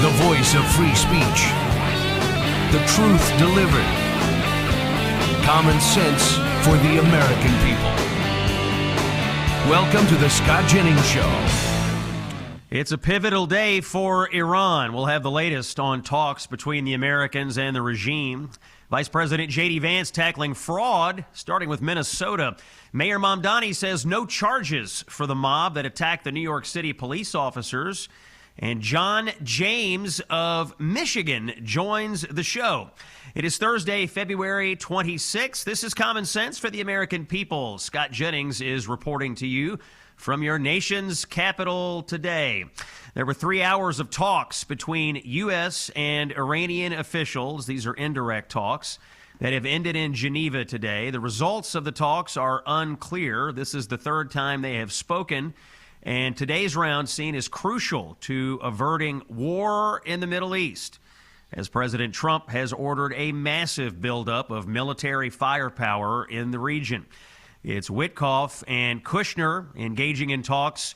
the voice of free speech, the truth delivered, common sense for the American people. Welcome to the Scott Jennings Show. It's a pivotal day for Iran. We'll have the latest on talks between the Americans and the regime. Vice President JD Vance tackling fraud, starting with Minnesota. Mayor Mamdani says no charges for the mob that attacked the New York City police officers. And John James of Michigan joins the show. It is Thursday, February 26th. This is Common Sense for the American people. Scott Jennings is reporting to you from your nation's capital today. There were 3 hours of talks between U.S. and Iranian officials. These are indirect talks that have ended in Geneva today. The results of the talks are unclear. This is the third time they have spoken. And today's round seen as crucial to averting war in the Middle East, as President Trump has ordered a massive buildup of military firepower in the region. It's Witkoff and Kushner engaging in talks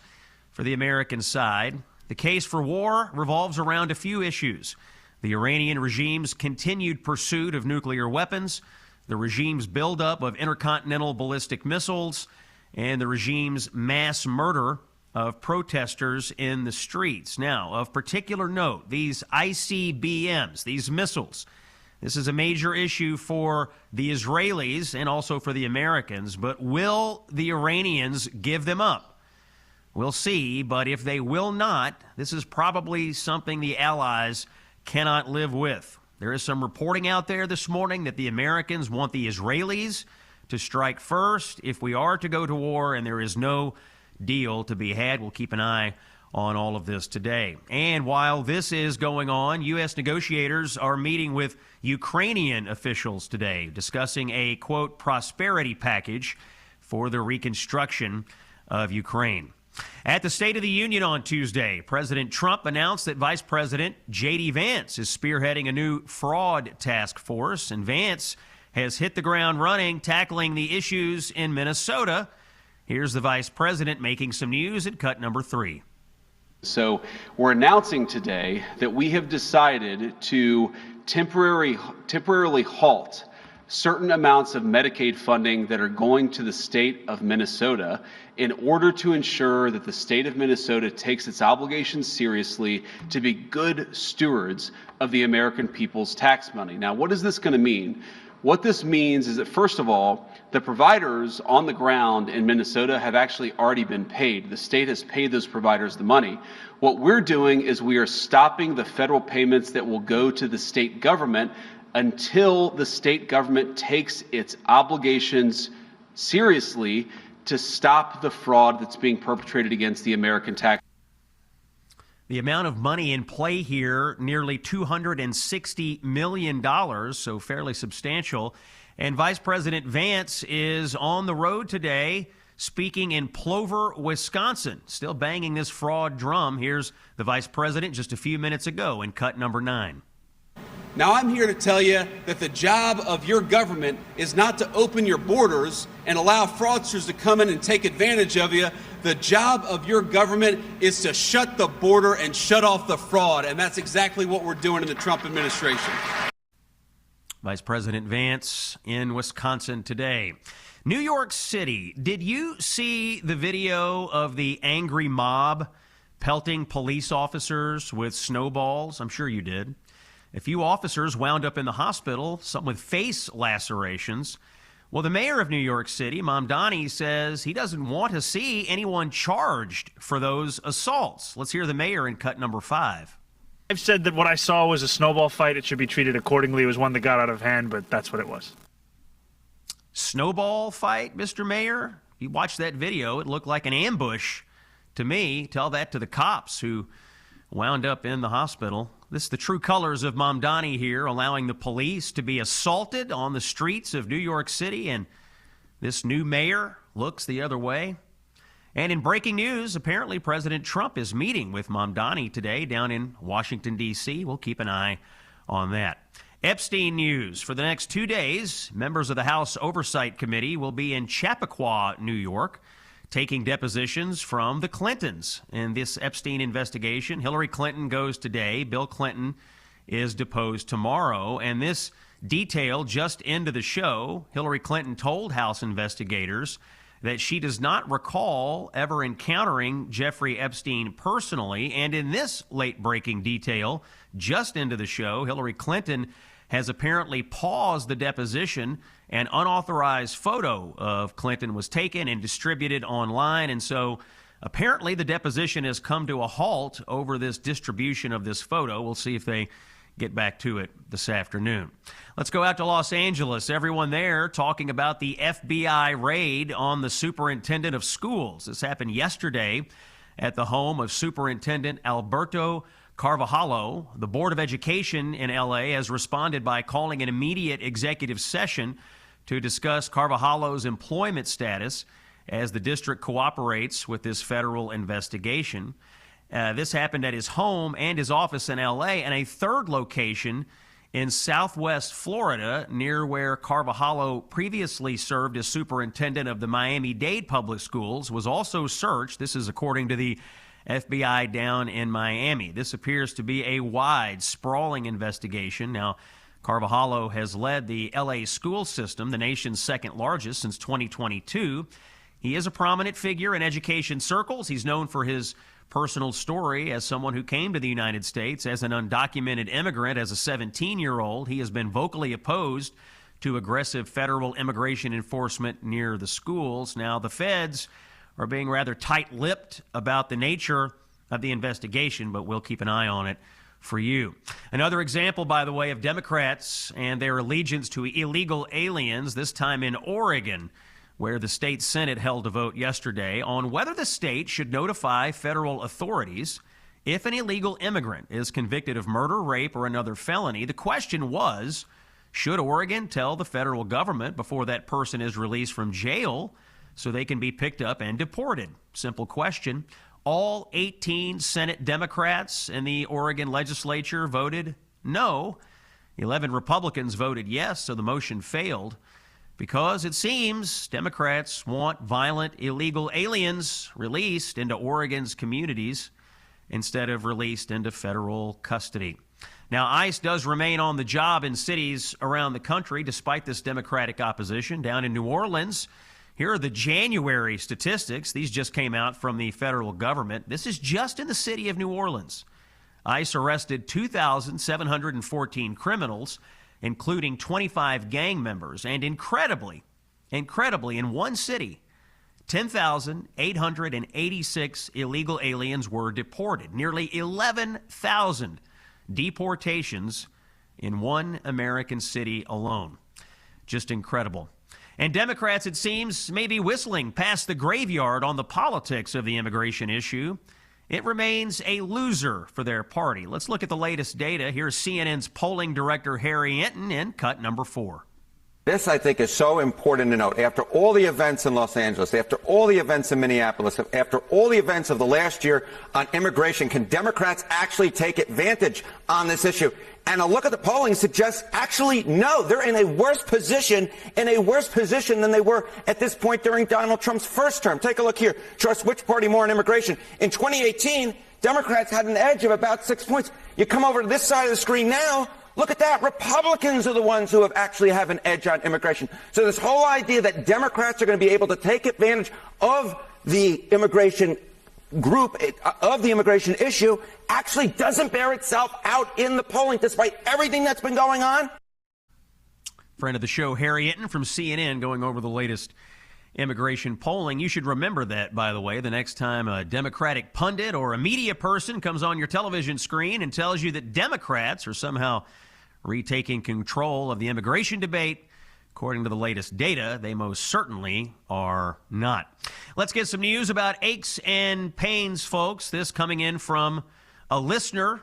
for the American side. The case for war revolves around a few issues: the Iranian regime's continued pursuit of nuclear weapons, the regime's buildup of intercontinental ballistic missiles, and the regime's mass murder of protesters in the streets. Now, of particular note, these ICBMs, these missiles, this is a major issue for the Israelis and also for the Americans, but will the Iranians give them up? We'll see, but if they will not, this is probably something the Allies cannot live with. There is some reporting out there this morning that the Americans want the Israelis to strike first if we are to go to war, and there is no deal to be had. We'll keep an eye on all of this today. And while this is going on, U.S. negotiators are meeting with Ukrainian officials today, discussing a, quote, prosperity package for the reconstruction of Ukraine. At the State of the Union on Tuesday, President Trump announced that Vice President JD Vance is spearheading a new fraud task force, and Vance has hit the ground running, tackling the issues in Minnesota. Here's the Vice President making some news at cut number 3. So we're announcing today that we have decided to temporarily halt certain amounts of Medicaid funding that are going to the state of Minnesota in order to ensure that the state of Minnesota takes its obligations seriously to be good stewards of the American people's tax money. Now, what is this going to mean? What this means is that, first of all, the providers on the ground in Minnesota have actually already been paid. The state has paid those providers the money. What we're doing is we are stopping the federal payments that will go to the state government until the state government takes its obligations seriously to stop the fraud that's being perpetrated against the American tax. The amount of money in play here, nearly $260 million, so fairly substantial. And Vice President Vance is on the road today, speaking in Plover, Wisconsin, still banging this fraud drum. Here's the Vice President just a few minutes ago in cut number 9. Now, I'm here to tell you that the job of your government is not to open your borders and allow fraudsters to come in and take advantage of you. The job of your government is to shut the border and shut off the fraud, and that's exactly what we're doing in the Trump administration. Vice President Vance in Wisconsin today. New York City, did you see the video of the angry mob pelting police officers with snowballs? I'm sure you did. A few officers wound up in the hospital, some with face lacerations. Well, the mayor of New York City, Mamdani, says he doesn't want to see anyone charged for those assaults. Let's hear the mayor in cut number 5. I've said that what I saw was a snowball fight. It should be treated accordingly. It was one that got out of hand, but that's what it was. Snowball fight, Mr. Mayor? You watched that video. It looked like an ambush to me. Tell that to the cops who wound up in the hospital. This is the true colors of Mamdani here, allowing the police to be assaulted on the streets of New York City, and this new mayor looks the other way. And in breaking news, apparently President Trump is meeting with Mamdani today down in Washington, D.C. We'll keep an eye on that. Epstein news. For the next 2 days, members of the House Oversight Committee will be in Chappaqua, New York, taking depositions from the Clintons in this Epstein investigation. Hillary Clinton goes today. Bill Clinton is deposed tomorrow. And this detail just into the show, Hillary Clinton told House investigators that she does not recall ever encountering Jeffrey Epstein personally. And in this late-breaking detail, just into the show, Hillary Clinton has apparently paused the deposition. An unauthorized photo of Clinton was taken and distributed online. And so apparently the deposition has come to a halt over this distribution of this photo. We'll see if they get back to it this afternoon. Let's go out to Los Angeles. Everyone there talking about the FBI raid on the superintendent of schools. This happened yesterday at the home of Superintendent Alberto Carvajalo. The Board of Education in L.A. has responded by calling an immediate executive session to discuss Carvajalo's employment status as the district cooperates with this federal investigation. This happened at his home and his office in L.A. and a third location in southwest Florida, near where Carvajalo previously served as superintendent of the Miami-Dade Public Schools, was also searched. This is according to the FBI down in Miami. This appears to be a wide, sprawling investigation. Now, Carvajalo has led the L.A. school system, the nation's second largest, since 2022. He is a prominent figure in education circles. He's known for his personal story as someone who came to the United States as an undocumented immigrant as a 17-year-old. He has been vocally opposed to aggressive federal immigration enforcement near the schools. Now, the feds are being rather tight-lipped about the nature of the investigation, but we'll keep an eye on it for you. Another example, by the way, of Democrats and their allegiance to illegal aliens, this time in Oregon, where the state Senate held a vote yesterday on whether the state should notify federal authorities if an illegal immigrant is convicted of murder, rape, or another felony. The question was, should Oregon tell the federal government before that person is released from jail so they can be picked up and deported? Simple question. All 18 Senate Democrats in the Oregon legislature voted no. 11 Republicans voted yes, so the motion failed, because it seems Democrats want violent illegal aliens released into Oregon's communities instead of released into federal custody. Now, ICE does remain on the job in cities around the country despite this Democratic opposition. Down in New Orleans, here are the January statistics. These just came out from the federal government. This is just in the city of New Orleans. ICE arrested 2,714 criminals, including 25 gang members, and incredibly, in one city, 10,886 illegal aliens were deported. Nearly 11,000 deportations in one American city alone. Just incredible. And Democrats, it seems, may be whistling past the graveyard on the politics of the immigration issue. It remains a loser for their party. Let's look at the latest data. Here's CNN's polling director, Harry Enton, in cut number 4. This, I think, is so important to note. After all the events in Los Angeles, after all the events in Minneapolis, after all the events of the last year on immigration, can Democrats actually take advantage on this issue? And a look at the polling suggests actually no. They're in a worse position than they were at this point during Donald Trump's first term. Take a look here. Trust which party more on immigration. In 2018, Democrats had an edge of about 6 points. You come over to this side of the screen now, look at that. Republicans are the ones who actually have an edge on immigration. So this whole idea that Democrats are going to be able to take advantage of the immigration group, of the immigration issue, actually doesn't bear itself out in the polling, despite everything that's been going on. Friend of the show, Harry Enton from CNN, going over the latest immigration polling. You should remember that, by the way, the next time a Democratic pundit or a media person comes on your television screen and tells you that Democrats are somehow retaking control of the immigration debate. According to the latest data, they most certainly are not. Let's get some news about aches and pains, folks. This coming in from a listener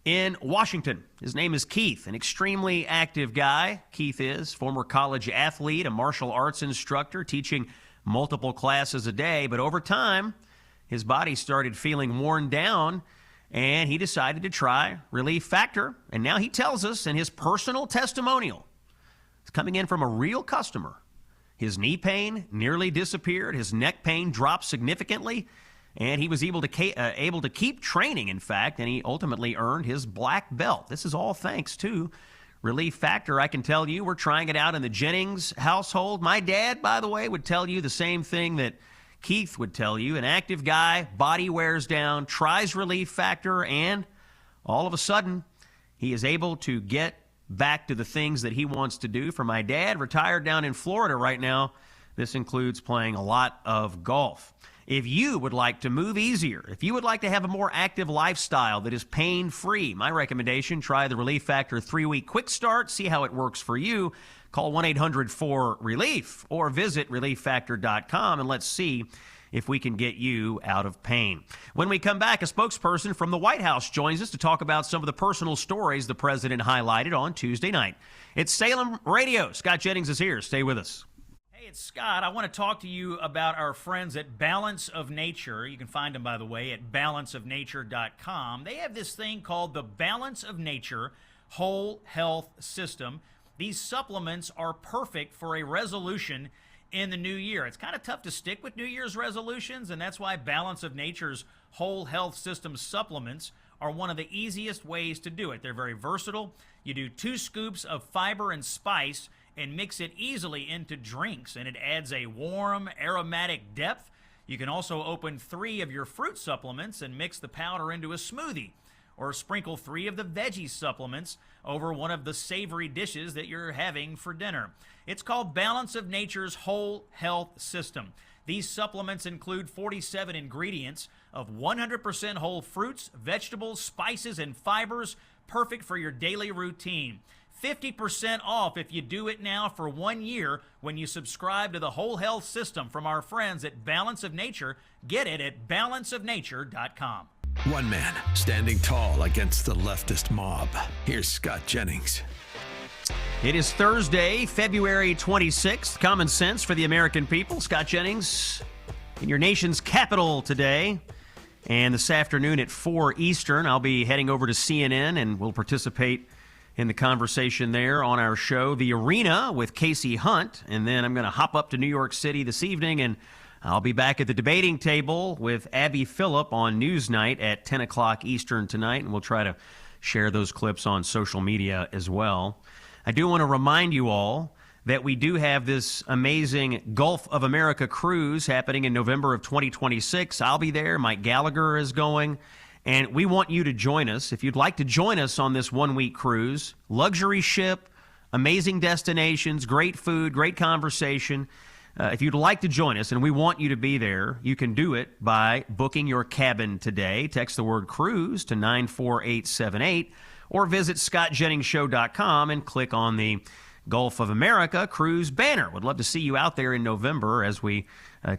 in Washington. His name is Keith, an extremely active guy. Keith is former college athlete, a martial arts instructor, teaching multiple classes a day. But over time, his body started feeling worn down, and he decided to try Relief Factor. And now he tells us in his personal testimonial, it's coming in from a real customer, His knee pain nearly disappeared. His neck pain dropped significantly. And he was able to keep training, in fact, and he ultimately earned his black belt. This is all thanks to Relief Factor. I can tell you, we're trying it out in the Jennings household. My dad, by the way, would tell you the same thing that Keith would tell you. An active guy, body wears down, tries Relief Factor, and all of a sudden, he is able to get back to the things that he wants to do. For my dad, retired down in Florida right now, this includes playing a lot of golf. If you would like to move easier, if you would like to have a more active lifestyle that is pain-free, my recommendation, try the Relief Factor 3-week quick start, see how it works for you. Call 1-800-4RELIEF or visit relieffactor.com and let's see if we can get you out of pain. When we come back, a spokesperson from the White House joins us to talk about some of the personal stories the president highlighted on Tuesday night. It's Salem Radio. Scott Jennings is here. Stay with us. Hey, it's Scott. I want to talk to you about our friends at Balance of Nature. You can find them, by the way, at balanceofnature.com. They have this thing called the Balance of Nature Whole Health System. These supplements are perfect for a resolution in the new year. It's kind of tough to stick with New Year's resolutions, and that's why Balance of Nature's Whole Health System supplements are one of the easiest ways to do it. They're very versatile. You do 2 scoops of fiber and spice and mix it easily into drinks, and it adds a warm, aromatic depth. You can also open 3 of your fruit supplements and mix the powder into a smoothie, or sprinkle 3 of the veggie supplements over one of the savory dishes that you're having for dinner. It's called Balance of Nature's Whole Health System. These supplements include 47 ingredients of 100% whole fruits, vegetables, spices, and fibers, perfect for your daily routine. 50% off if you do it now for 1 year when you subscribe to the Whole Health System from our friends at Balance of Nature. Get it at balanceofnature.com. One man standing tall against the leftist mob. Here's Scott Jennings. It is Thursday, February 26th. Common sense for the American people. Scott Jennings in your nation's capital today. And this afternoon at 4 Eastern, I'll be heading over to CNN and we'll participate in the conversation there on our show, The Arena with Casey Hunt. And then I'm going to hop up to New York City this evening, and I'll be back at the debating table with Abby Phillip on Newsnight at 10 o'clock Eastern tonight, and we'll try to share those clips on social media as well. I do want to remind you all that we do have this amazing Gulf of America cruise happening in November of 2026. I'll be there. Mike Gallagher is going. And we want you to join us. If you'd like to join us on this 1-week cruise, luxury ship, amazing destinations, great food, great conversation. If you'd like to join us, and we want you to be there, you can do it by booking your cabin today. Text the word cruise to 94878 or visit scottjenningsshow.com and click on the Gulf of America cruise banner. Would love to see you out there in November as we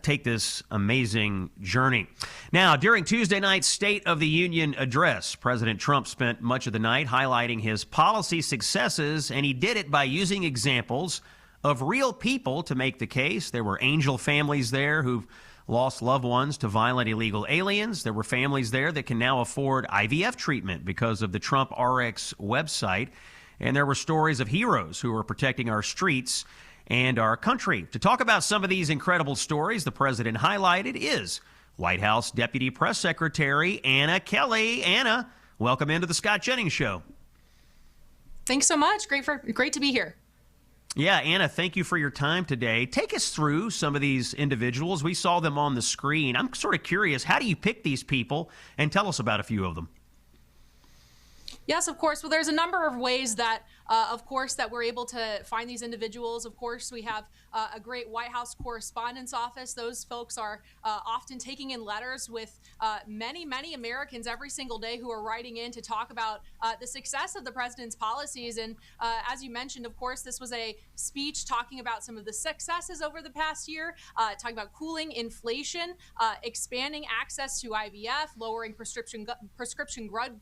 take this amazing journey. Now, during Tuesday night's State of the Union address, President Trump spent much of the night highlighting his policy successes, and he did it by using examples of real people to make the case. There were angel families there who've lost loved ones to violent illegal aliens. There were families there that can now afford IVF treatment because of the Trump RX website. And there were stories of heroes who are protecting our streets and our country. To talk about some of these incredible stories the president highlighted is White House Deputy Press Secretary Anna Kelly. Anna, welcome into the Scott Jennings Show. Thanks so much. Great to be here. Yeah, Anna, thank you for your time today. Take us through some of these individuals. We saw them on the screen. I'm sort of curious, how do you pick these people? And tell us about a few of them. Yes, of course. Well, there's a number of ways that, that we're able to find these individuals. Of course, we have a great White House Correspondents Office. Those folks are often taking in letters with many Americans every single day who are writing in to talk about the success of the president's policies. And as you mentioned, of course, this was a speech talking about some of the successes over the past year, talking about cooling inflation, expanding access to IVF, lowering prescription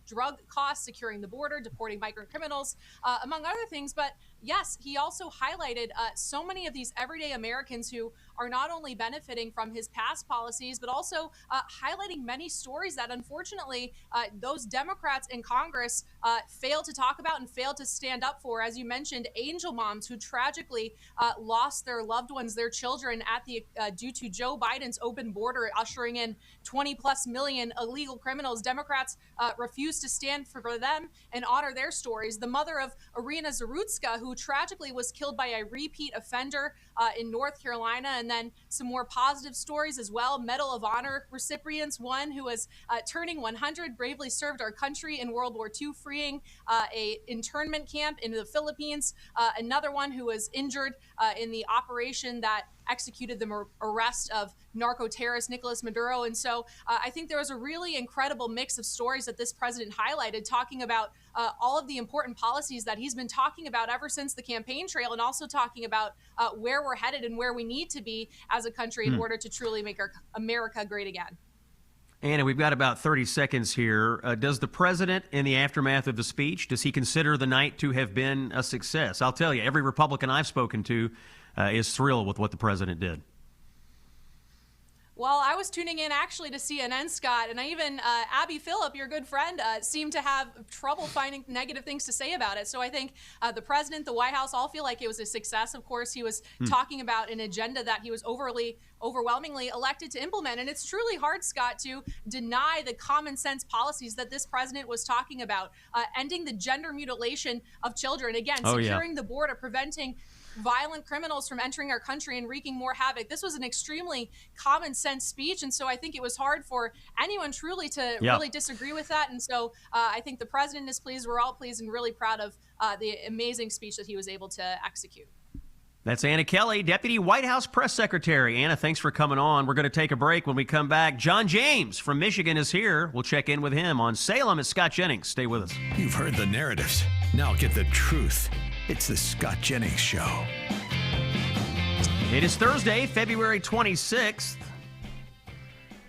drug costs, securing the border, deporting migrant criminals, among other things. But yes, he also highlighted so many of these everyday Americans who are not only benefiting from his past policies, but also highlighting many stories that unfortunately those Democrats in Congress failed to talk about and failed to stand up for. As you mentioned, angel moms who tragically lost their loved ones, their children, at the due to Joe Biden's open border, ushering in 20 plus million illegal criminals. Democrats refused to stand for them and honor their stories. The mother of Irina Zarutska, who tragically was killed by a repeat offender in North Carolina, and then some more positive stories as well. Medal of Honor recipients, one who was turning 100, bravely served our country in World War II, freeing a internment camp in the Philippines. Another one who was injured in the operation that executed the arrest of narco-terrorist Nicolas Maduro. And so I think there was a really incredible mix of stories that this president highlighted, talking about all of the important policies that he's been talking about ever since the campaign trail, and also talking about where we're headed and where we need to be as a country in order to truly make our America great again. Anna, we've got about 30 seconds here. Does the president, in the aftermath of the speech, does he consider the night to have been a success? I'll tell you, every Republican I've spoken to is thrilled with what the president did. Well, I was tuning in actually to CNN, Scott, and I even Abby Phillip, your good friend, seemed to have trouble finding negative things to say about it. So I think the president, the White House, all feel like it was a success. Of course, he was talking about an agenda that he was overwhelmingly elected to implement. And it's truly hard, Scott, to deny the common sense policies that this president was talking about, ending the gender mutilation of children, again, securing the border, preventing violent criminals from entering our country and wreaking more havoc. This was an extremely common sense speech, and so I think it was hard for anyone truly to really disagree with that. And so I think the president is pleased, we're all pleased, and really proud of the amazing speech that he was able to execute. That's Anna Kelly, Deputy White House Press Secretary. Anna, thanks for coming on. We're going to take a break. When we come back, John James from Michigan is here. We'll check in with him on Salem. It's Scott Jennings. Stay with us. You've heard the narratives. Now get the truth. It's the Scott Jennings Show. It is Thursday, February 26th.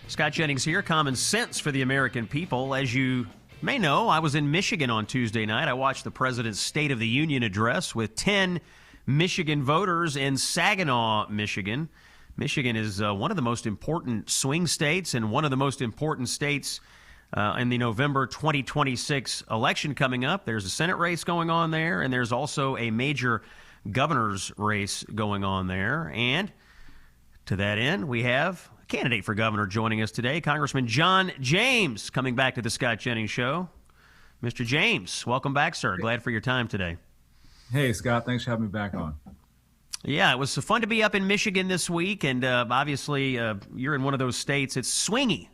Scott Jennings here, common sense for the American people. As you may know, I was in Michigan on Tuesday night. I watched the president's State of the Union address with 10 Michigan voters in Saginaw, Michigan. Michigan is one of the most important swing states and one of the most important states in the November 2026 election coming up. There's a Senate race going on there, and there's also a major governor's race going on there. And to that end, we have a candidate for governor joining us today, Congressman John James, coming back to the Scott Jennings Show. Mr. James, welcome back, sir. Glad for your time today. Hey, Scott. Thanks for having me back on. Yeah, it was fun to be up in Michigan this week, and obviously you're in one of those states. It's swingy,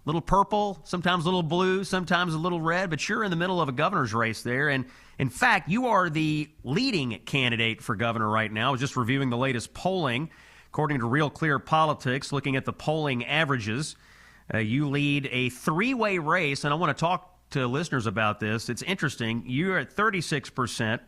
little purple, sometimes a little blue, sometimes a little red, but you're in the middle of a governor's race there. And in fact, you are the leading candidate for governor right now. I was just reviewing the latest polling. According to Real Clear Politics, looking at the polling averages, you lead a three-way race, and I want to talk to listeners about this. It's interesting. You're at 36%.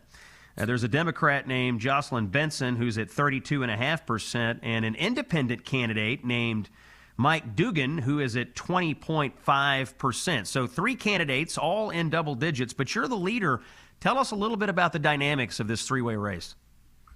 There's a Democrat named Jocelyn Benson who's at 32.5%, and an independent candidate named Mike Dugan who is at 20.5%. So three candidates, all in double digits, but you're the leader. Tell us a little bit about the dynamics of this three-way race.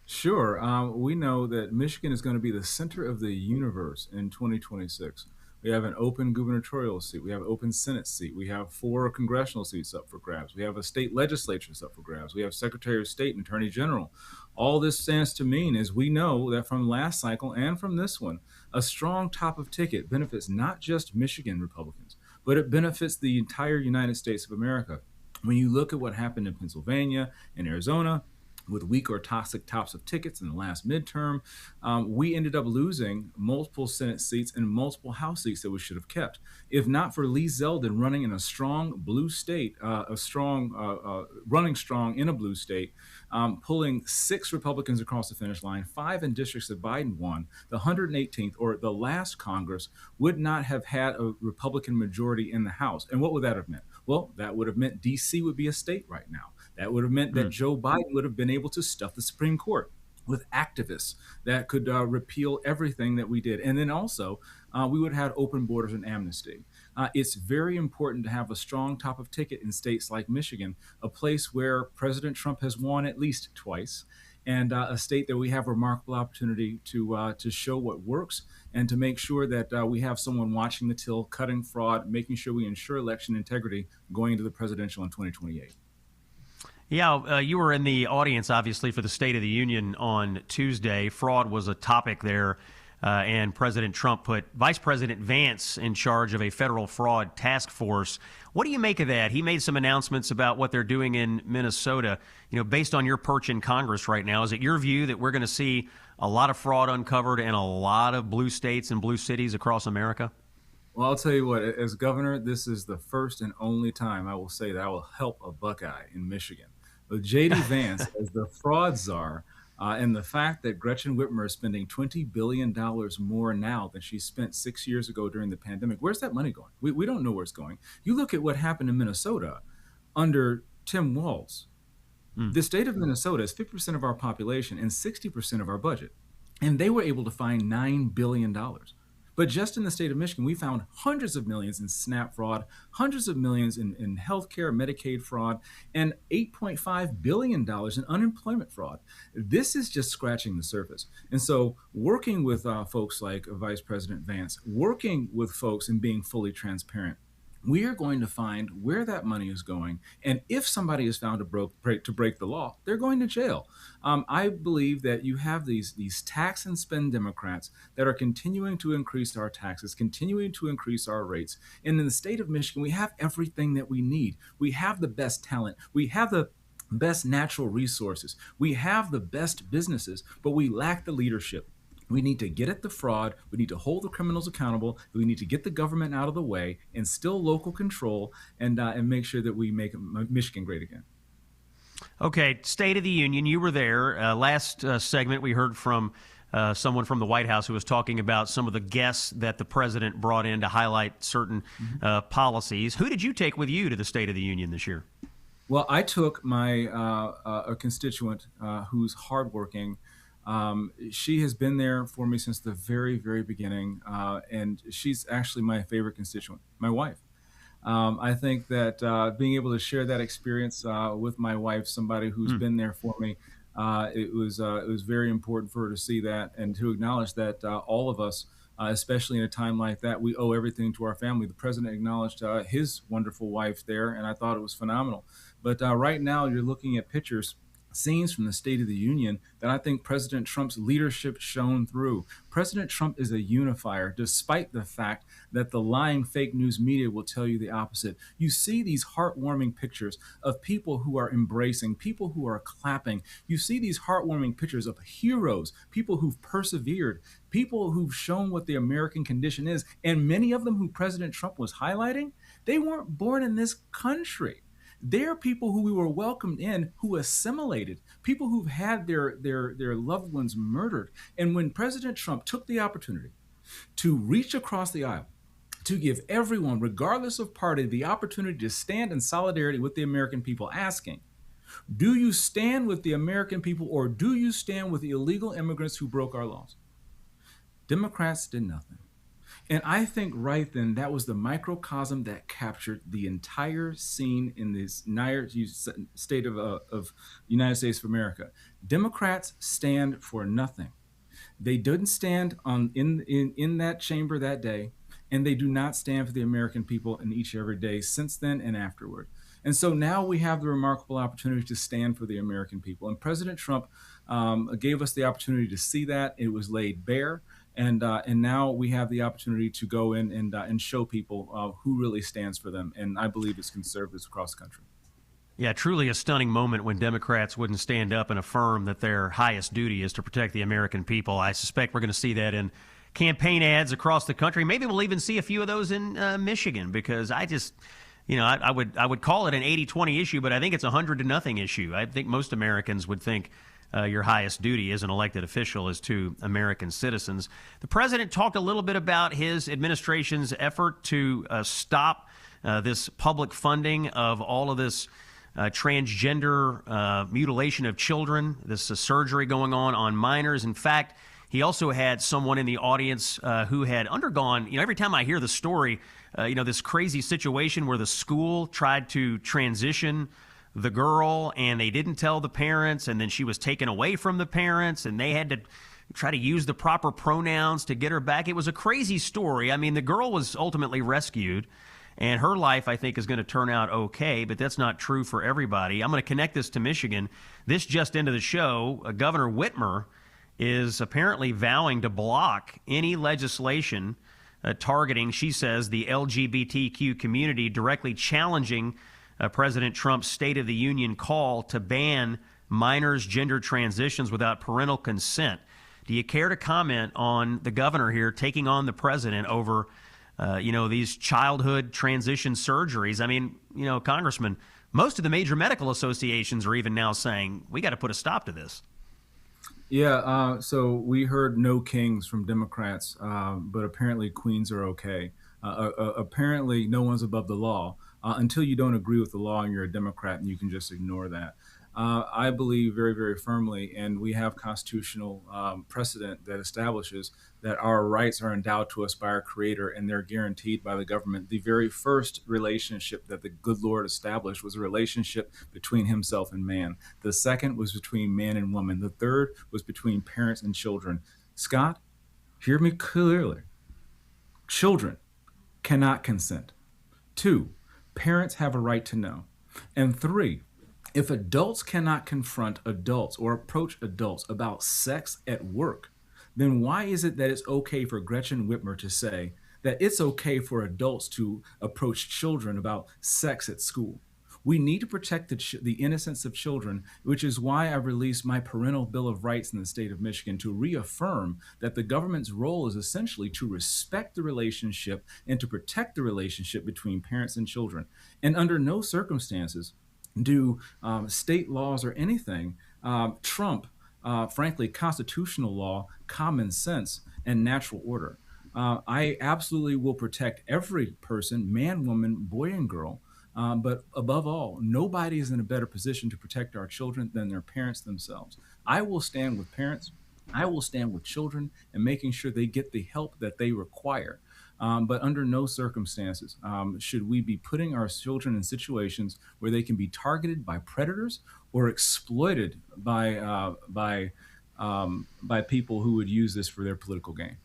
Sure. We know that Michigan is going to be the center of the universe in 2026. We have an open gubernatorial seat. We have an open Senate seat. We have 4 congressional seats up for grabs. We have a state legislature up for grabs. We have Secretary of State and Attorney General. All this stands to mean is we know that from last cycle and from this one, a strong top of ticket benefits not just Michigan Republicans, but it benefits the entire United States of America. When you look at what happened in Pennsylvania and Arizona, with weak or toxic tops of tickets in the last midterm, we ended up losing multiple Senate seats and multiple House seats that we should have kept. If not for Lee Zeldin running in a strong blue state, running strong in a blue state, pulling 6 Republicans across the finish line, 5 in districts that Biden won, the 118th, or the last Congress, would not have had a Republican majority in the House. And what would that have meant? Well, that would have meant D.C. would be a state right now. That would have meant that Joe Biden would have been able to stuff the Supreme Court with activists that could repeal everything that we did. And then also, we would have had open borders and amnesty. It's very important to have a strong top of ticket in states like Michigan, a place where President Trump has won at least twice. and a state that we have a remarkable opportunity to show what works and to make sure that we have someone watching the till, cutting fraud, making sure we ensure election integrity going into the presidential in 2028. Yeah, you were in the audience, obviously, for the State of the Union on Tuesday. Fraud was a topic there, and President Trump put Vice President Vance in charge of a federal fraud task force. What do you make of that? He made some announcements about what they're doing in Minnesota. You know, based on your perch in Congress right now, is it your view that we're going to see a lot of fraud uncovered in a lot of blue states and blue cities across America? Well, I'll tell you what, as governor, this is the first and only time I will say that I will help a Buckeye in Michigan. But JD Vance, as the fraud czar, and the fact that Gretchen Whitmer is spending $20 billion more now than she spent 6 years ago during the pandemic, where's that money going? We don't know where it's going. You look at what happened in Minnesota under Tim Walz. The state of Minnesota is 50% of our population and 60% of our budget. And they were able to find $9 billion. But just in the state of Michigan, we found hundreds of millions in SNAP fraud, hundreds of millions in healthcare, Medicaid fraud, and $8.5 billion in unemployment fraud. This is just scratching the surface. And so working with folks like Vice President Vance, working with folks and being fully transparent, we are going to find where that money is going. And if somebody is found to break the law, they're going to jail. I believe that you have these tax and spend Democrats that are continuing to increase our taxes, continuing to increase our rates. And in the state of Michigan, we have everything that we need. We have the best talent. We have the best natural resources. We have the best businesses, but we lack the leadership. We need to get at the fraud. We need to hold the criminals accountable. We need to get the government out of the way, instill local control, and make sure that we make Michigan great again. Okay, State of the Union, you were there. Last segment, we heard from someone from the White House who was talking about some of the guests that the president brought in to highlight certain policies. Who did you take with you to the State of the Union this year? Well, I took my a constituent who's hardworking. She has been there for me since the very, very beginning, and she's actually my favorite constituent, my wife. I think that being able to share that experience with my wife, somebody who's been there for me, it was very important for her to see that and to acknowledge that all of us, especially in a time like that, we owe everything to our family. The president acknowledged his wonderful wife there, and I thought it was phenomenal. But right now, you're looking at pictures, scenes from the State of the Union that I think President Trump's leadership shone through. President Trump is a unifier, despite the fact that the lying fake news media will tell you the opposite. You see these heartwarming pictures of people who are embracing, people who are clapping. You see these heartwarming pictures of heroes, people who've persevered, people who've shown what the American condition is. And many of them who President Trump was highlighting, they weren't born in this country. They're people who we were welcomed in, who assimilated, people who've had their loved ones murdered. And when President Trump took the opportunity to reach across the aisle, to give everyone, regardless of party, the opportunity to stand in solidarity with the American people, asking, do you stand with the American people or do you stand with the illegal immigrants who broke our laws? Democrats did nothing. And I think right then that was the microcosm that captured the entire scene in this state of United States of America. Democrats stand for nothing. They didn't stand in that chamber that day, and they do not stand for the American people in each and every day since then and afterward. And so now we have the remarkable opportunity to stand for the American people. And President Trump gave us the opportunity to see that. It was laid bare. And now we have the opportunity to go in and show people who really stands for them. And I believe it's conservatives across the country. Yeah, truly a stunning moment when Democrats wouldn't stand up and affirm that their highest duty is to protect the American people. I suspect we're going to see that in campaign ads across the country. Maybe we'll even see a few of those in Michigan, because I just, I would call it an 80-20 issue, but I think it's a 100-0 issue. I think most Americans would think your highest duty as an elected official is to American citizens. The president talked a little bit about his administration's effort to stop this public funding of all of this transgender mutilation of children, this surgery going on minors. In fact, he also had someone in the audience who had undergone, every time I hear the story, this crazy situation where the school tried to transition the girl, and they didn't tell the parents, and then she was taken away from the parents, and they had to try to use the proper pronouns to get her back. It was a crazy story. I mean, the girl was ultimately rescued, and her life, I think, is going to turn out okay, but that's not true for everybody. I'm going to connect this to Michigan. This just into the show, Governor Whitmer is apparently vowing to block any legislation targeting, she says, the LGBTQ community, directly challenging President Trump's State of the Union call to ban minors' gender transitions without parental consent. Do you care to comment on the governor here taking on the president over, these childhood transition surgeries? I mean, Congressman, most of the major medical associations are even now saying we got to put a stop to this. Yeah, so we heard no kings from Democrats, but apparently queens are okay. Apparently no one's above the law until you don't agree with the law and you're a Democrat and you can just ignore that. I believe very, very firmly, and we have constitutional precedent that establishes that our rights are endowed to us by our Creator and they're guaranteed by the government. The very first relationship that the good Lord established was a relationship between himself and man. The second was between man and woman. The third was between parents and children. Scott, hear me clearly. Children cannot consent. 2, parents have a right to know. And 3, if adults cannot confront adults or approach adults about sex at work, then why is it that it's okay for Gretchen Whitmer to say that it's okay for adults to approach children about sex at school? We need to protect the innocence of children, which is why I released my parental Bill of Rights in the state of Michigan to reaffirm that the government's role is essentially to respect the relationship and to protect the relationship between parents and children. And under no circumstances do state laws or anything trump, frankly, constitutional law, common sense, and natural order. I absolutely will protect every person, man, woman, boy, and girl. But above all, nobody is in a better position to protect our children than their parents themselves. I will stand with parents. I will stand with children and making sure they get the help that they require. But under no circumstances should we be putting our children in situations where they can be targeted by predators or exploited by people who would use this for their political gain.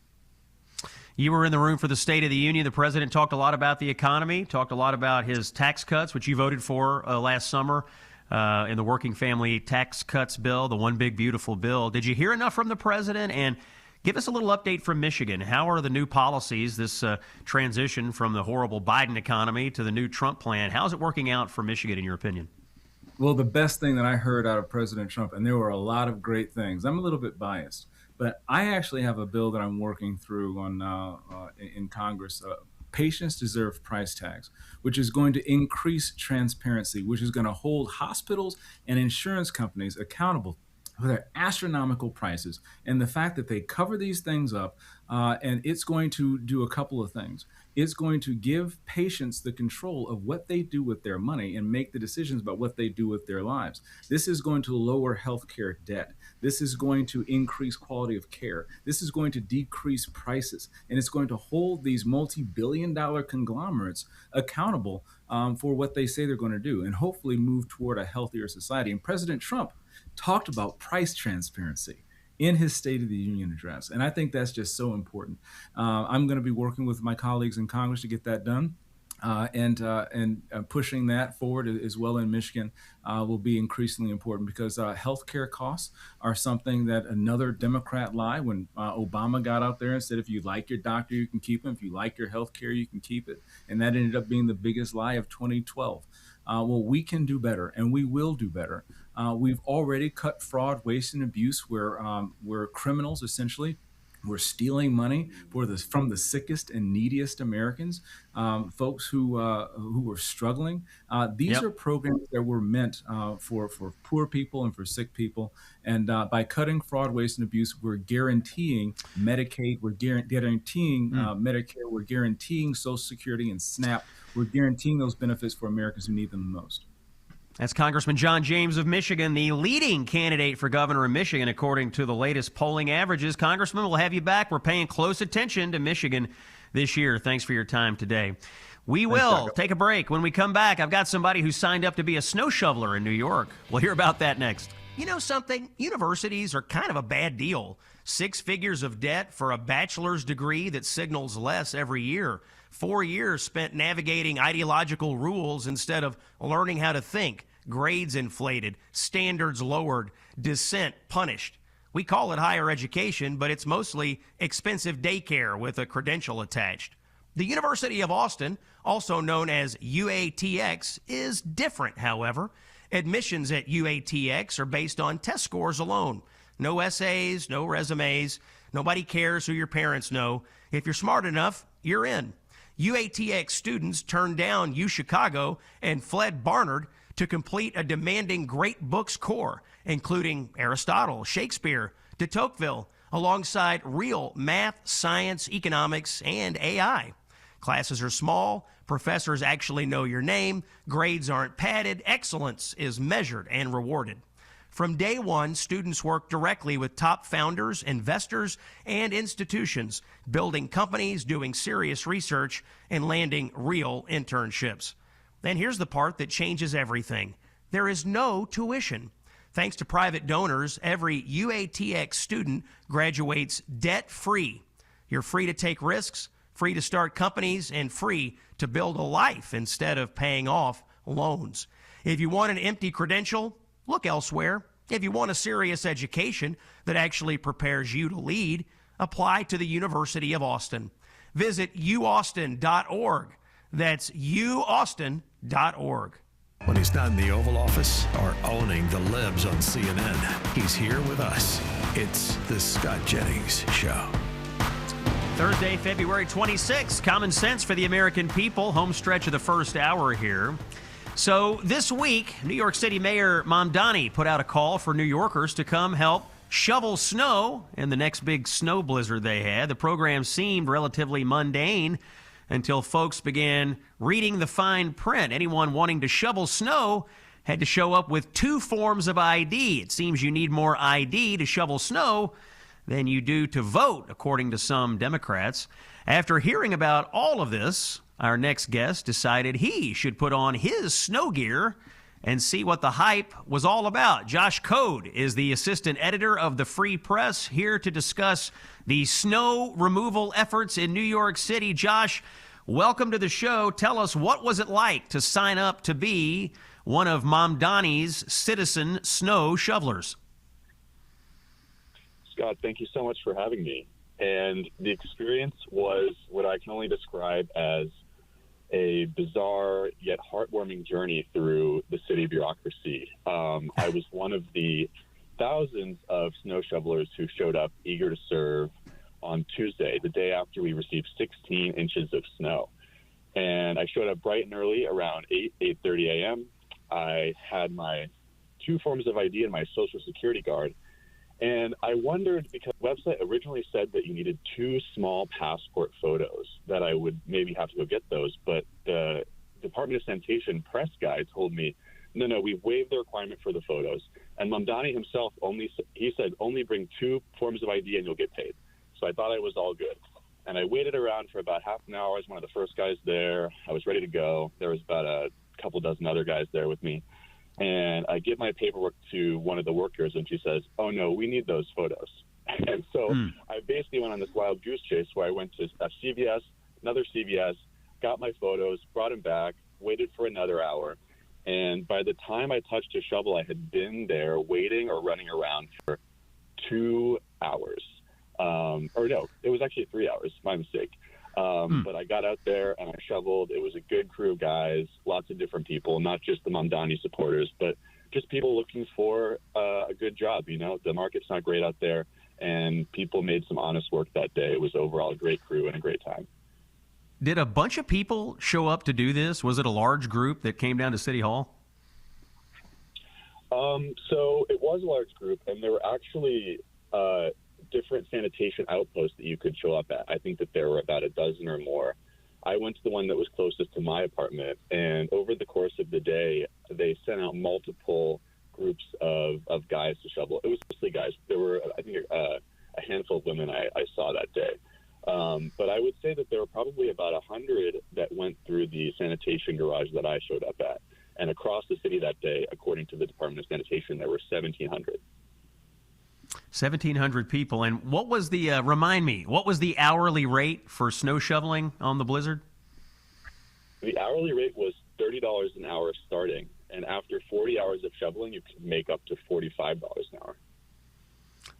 You were in the room for the State of the Union. The president talked a lot about the economy, talked a lot about his tax cuts, which you voted for last summer in the working family tax cuts bill, the one big beautiful bill. Did you hear enough from the president? And give us a little update from Michigan. How are the new policies, this transition from the horrible Biden economy to the new Trump plan? How's it working out for Michigan, in your opinion? Well, the best thing that I heard out of President Trump, and there were a lot of great things. I'm a little bit biased, but I actually have a bill that I'm working through in Congress, Patients Deserve Price Tags, which is going to increase transparency, which is going to hold hospitals and insurance companies accountable for their astronomical prices and the fact that they cover these things up. And it's going to do a couple of things. It's going to give patients the control of what they do with their money and make the decisions about what they do with their lives. This is going to lower healthcare debt. This is going to increase quality of care. This is going to decrease prices. And it's going to hold these multi-billion-dollar conglomerates accountable for what they say they're going to do and hopefully move toward a healthier society. And President Trump talked about price transparency in his State of the Union address. And I think that's just so important. I'm going to be working with my colleagues in Congress to get that done. And pushing that forward as well in Michigan will be increasingly important because healthcare costs are something that another Democrat lie when Obama got out there and said, if you like your doctor, you can keep him. If you like your healthcare, you can keep it. And that ended up being the biggest lie of 2012. Well, we can do better, and we will do better. We've already cut fraud, waste, and abuse where criminals essentially were stealing money from the sickest and neediest Americans, folks who were struggling. These are programs that were meant for poor people and for sick people. And by cutting fraud, waste, and abuse, we're guaranteeing Medicaid, we're guaranteeing Medicare, we're guaranteeing Social Security and SNAP. We're guaranteeing those benefits for Americans who need them the most. That's Congressman John James of Michigan, the leading candidate for governor in Michigan, according to the latest polling averages. Congressman, we'll have you back. We're paying close attention to Michigan this year. Thanks for your time today. We will take a break. When we come back, I've got somebody who signed up to be a snow shoveler in New York. We'll hear about that next. You know something? Universities are kind of a bad deal. 6 figures of debt for a bachelor's degree that signals less every year. 4 years spent navigating ideological rules instead of learning how to think. Grades inflated, standards lowered, dissent punished. We call it higher education, but it's mostly expensive daycare with a credential attached. The University of Austin, also known as UATX, is different, however. Admissions at UATX are based on test scores alone. No essays, no resumes. Nobody cares who your parents know. If you're smart enough, you're in. UATX students turned down UChicago and fled Barnard to complete a demanding great books core, including Aristotle, Shakespeare, de Tocqueville, alongside real math, science, economics, and AI. Classes are small, professors actually know your name, grades aren't padded, excellence is measured and rewarded. From day one, students work directly with top founders, investors, and institutions, building companies, doing serious research, and landing real internships. And here's the part that changes everything. There is no tuition. Thanks to private donors, every UATX student graduates debt-free. You're free to take risks, free to start companies, and free to build a life instead of paying off loans. If you want an empty credential, look elsewhere. If you want a serious education that actually prepares you to lead, apply to the University of Austin. Visit uaustin.org. That's uaustin.org. When he's not in the Oval Office or owning the libs on CNN, he's here with us. It's the Scott Jennings Show. Thursday, February 26th, Common Sense for the American people, home stretch of the first hour here. So this week, New York City Mayor Mamdani put out a call for New Yorkers to come help shovel snow in the next big snow blizzard they had. The program seemed relatively mundane until folks began reading the fine print. Anyone wanting to shovel snow had to show up with 2 forms of ID. It seems you need more ID to shovel snow than you do to vote, according to some Democrats. After hearing about all of this, our next guest decided he should put on his snow gear and see what the hype was all about. Josh Code is the assistant editor of the Free Press, here to discuss the snow removal efforts in New York City. Josh, welcome to the show. Tell us, what was it like to sign up to be one of Mamdani's citizen snow shovelers? Scott, thank you so much for having me. And the experience was what I can only describe as a bizarre yet heartwarming journey through the city bureaucracy. I was one of the thousands of snow shovelers who showed up eager to serve on Tuesday, the day after we received 16 inches of snow. And I showed up bright and early around 8:30 a.m. I had my 2 forms of ID and my social security card. And I wondered, because the website originally said that you needed 2 small passport photos, that I would maybe have to go get those. But the Department of Sanitation press guy told me, no, we've waived the requirement for the photos. And Mamdani himself he said, only bring 2 forms of ID and you'll get paid. So I thought I was all good. And I waited around for about half an hour. I was one of the first guys there. I was ready to go. There was about a couple dozen other guys there with me. And I give my paperwork to one of the workers, and she says, oh, no, we need those photos. And so I basically went on this wild goose chase where I went to a CVS, another CVS, got my photos, brought them back, waited for another hour. And by the time I touched a shovel, I had been there waiting or running around for 2 hours. Or no, it was actually 3 hours, my mistake. But I got out there and I shoveled. It was a good crew of guys, lots of different people, not just the Mamdani supporters, but just people looking for a good job. You know, the market's not great out there, and people made some honest work that day. It was overall a great crew and a great time. Did a bunch of people show up to do this? Was it a large group that came down to City Hall? So it was a large group, and there were actually different sanitation outposts that you could show up at. I think that there were about a dozen or more. I went to the one that was closest to my apartment, and over the course of the day, they sent out multiple groups of guys to shovel. It was mostly guys. There were, I think, a handful of women I saw that day. But I would say that there were probably about 100 that went through the sanitation garage that I showed up at. And across the city that day, according to the Department of Sanitation, there were 1,700. 1,700 people. And what was the, remind me, what was the hourly rate for snow shoveling on the blizzard? The hourly rate was $30 an hour starting. And after 40 hours of shoveling, you can make up to $45 an hour.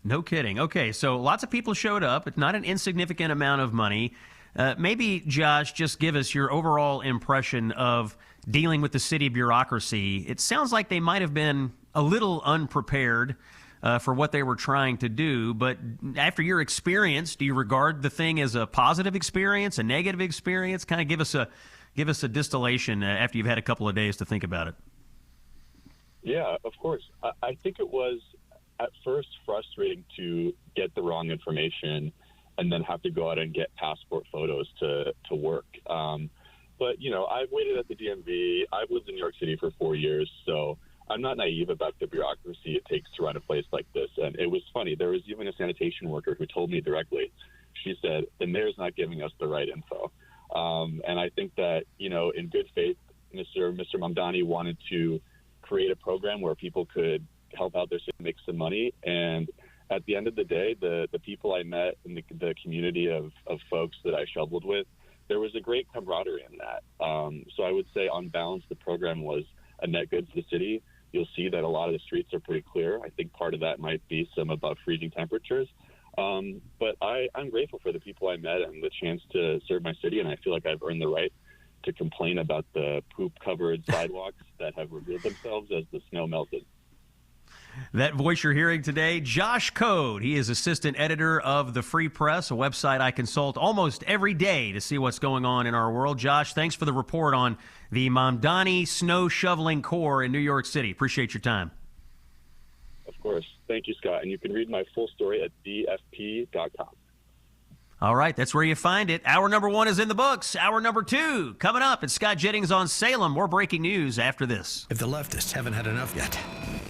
No kidding. Okay, so lots of people showed up. It's not an insignificant amount of money. Maybe, Josh, just give us your overall impression of dealing with the city bureaucracy. It sounds like they might have been a little unprepared for what they were trying to do. But after your experience, do you regard the thing as a positive experience, a negative experience? Kind of give us a distillation after you've had a couple of days to think about it. Yeah, of course. I think it was at first frustrating to get the wrong information and then have to go out and get passport photos to work. But, you know, I've waited at the DMV. I've lived in New York City for 4 years, so I'm not naive about the bureaucracy it takes to run a place like this. And it was funny. There was even a sanitation worker who told me directly. She said, the mayor's not giving us the right info. And I think that, you know, in good faith, Mr. Mamdani wanted to create a program where people could help out their city, make some money. And at the end of the day, the people I met in the community of folks that I shoveled with, there was a great camaraderie in that. So I would say on balance, the program was a net good for the city. You'll see that a lot of the streets are pretty clear. I think part of that might be some above freezing temperatures. But I'm grateful for the people I met and the chance to serve my city, and I feel like I've earned the right to complain about the poop-covered sidewalks that have revealed themselves as the snow melted. That voice you're hearing today, Josh Code. He is assistant editor of The Free Press, a website I consult almost every day to see what's going on in our world. Josh, thanks for the report on the Mamdani Snow Shoveling Corps in New York City. Appreciate your time. Of course. Thank you, Scott. And you can read my full story at dfp.com. All right, that's where you find it. Hour number 1 is in the books. Hour number 2 coming up. It's Scott Jennings on Salem. More breaking news after this. If the leftists haven't had enough yet,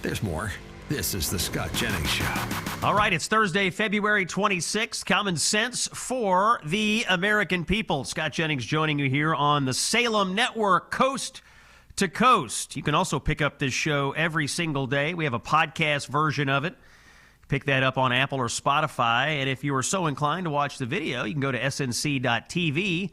there's more. This is the Scott Jennings Show. All right, it's Thursday, February 26th. Common sense for the American people. Scott Jennings joining you here on the Salem Network, coast to coast. You can also pick up this show every single day. We have a podcast version of it. Pick that up on Apple or Spotify. And if you are so inclined to watch the video, you can go to snc.tv.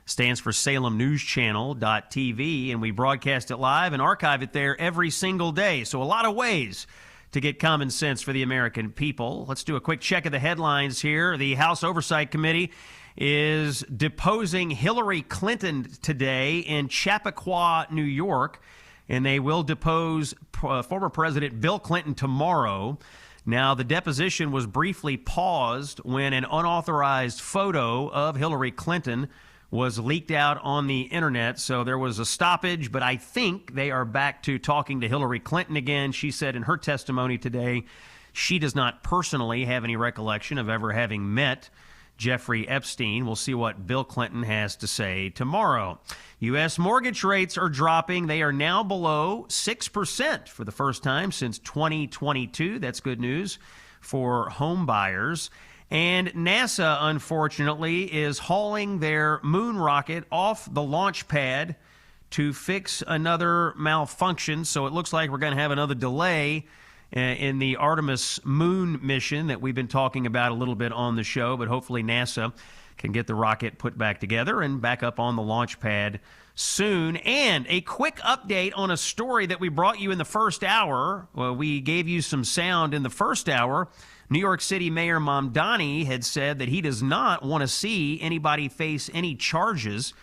Stands for Salem News Channel.tv. And we broadcast it live and archive it there every single day. So a lot of ways to get common sense for the American people. Let's do a quick check of the headlines here. The House Oversight Committee is deposing Hillary Clinton today in Chappaqua, New York. And they will depose former President Bill Clinton tomorrow. Now, the deposition was briefly paused when an unauthorized photo of Hillary Clinton was leaked out on the internet. So there was a stoppage, but I think they are back to talking to Hillary Clinton again. She said in her testimony today she does not personally have any recollection of ever having met Jeffrey Epstein. We'll see what Bill Clinton has to say tomorrow. U.S. mortgage rates are dropping. They are now below 6% for the first time since 2022. That's good news for home buyers. And NASA, unfortunately, is hauling their moon rocket off the launch pad to fix another malfunction. So it looks like we're going to have another delay in the Artemis moon mission that we've been talking about a little bit on the show. But hopefully NASA can get the rocket put back together and back up on the launch pad soon. And a quick update on a story that we brought you in the first hour. Well, we gave you some sound in the first hour. New York City Mayor Mamdani had said that he does not want to see anybody face any charges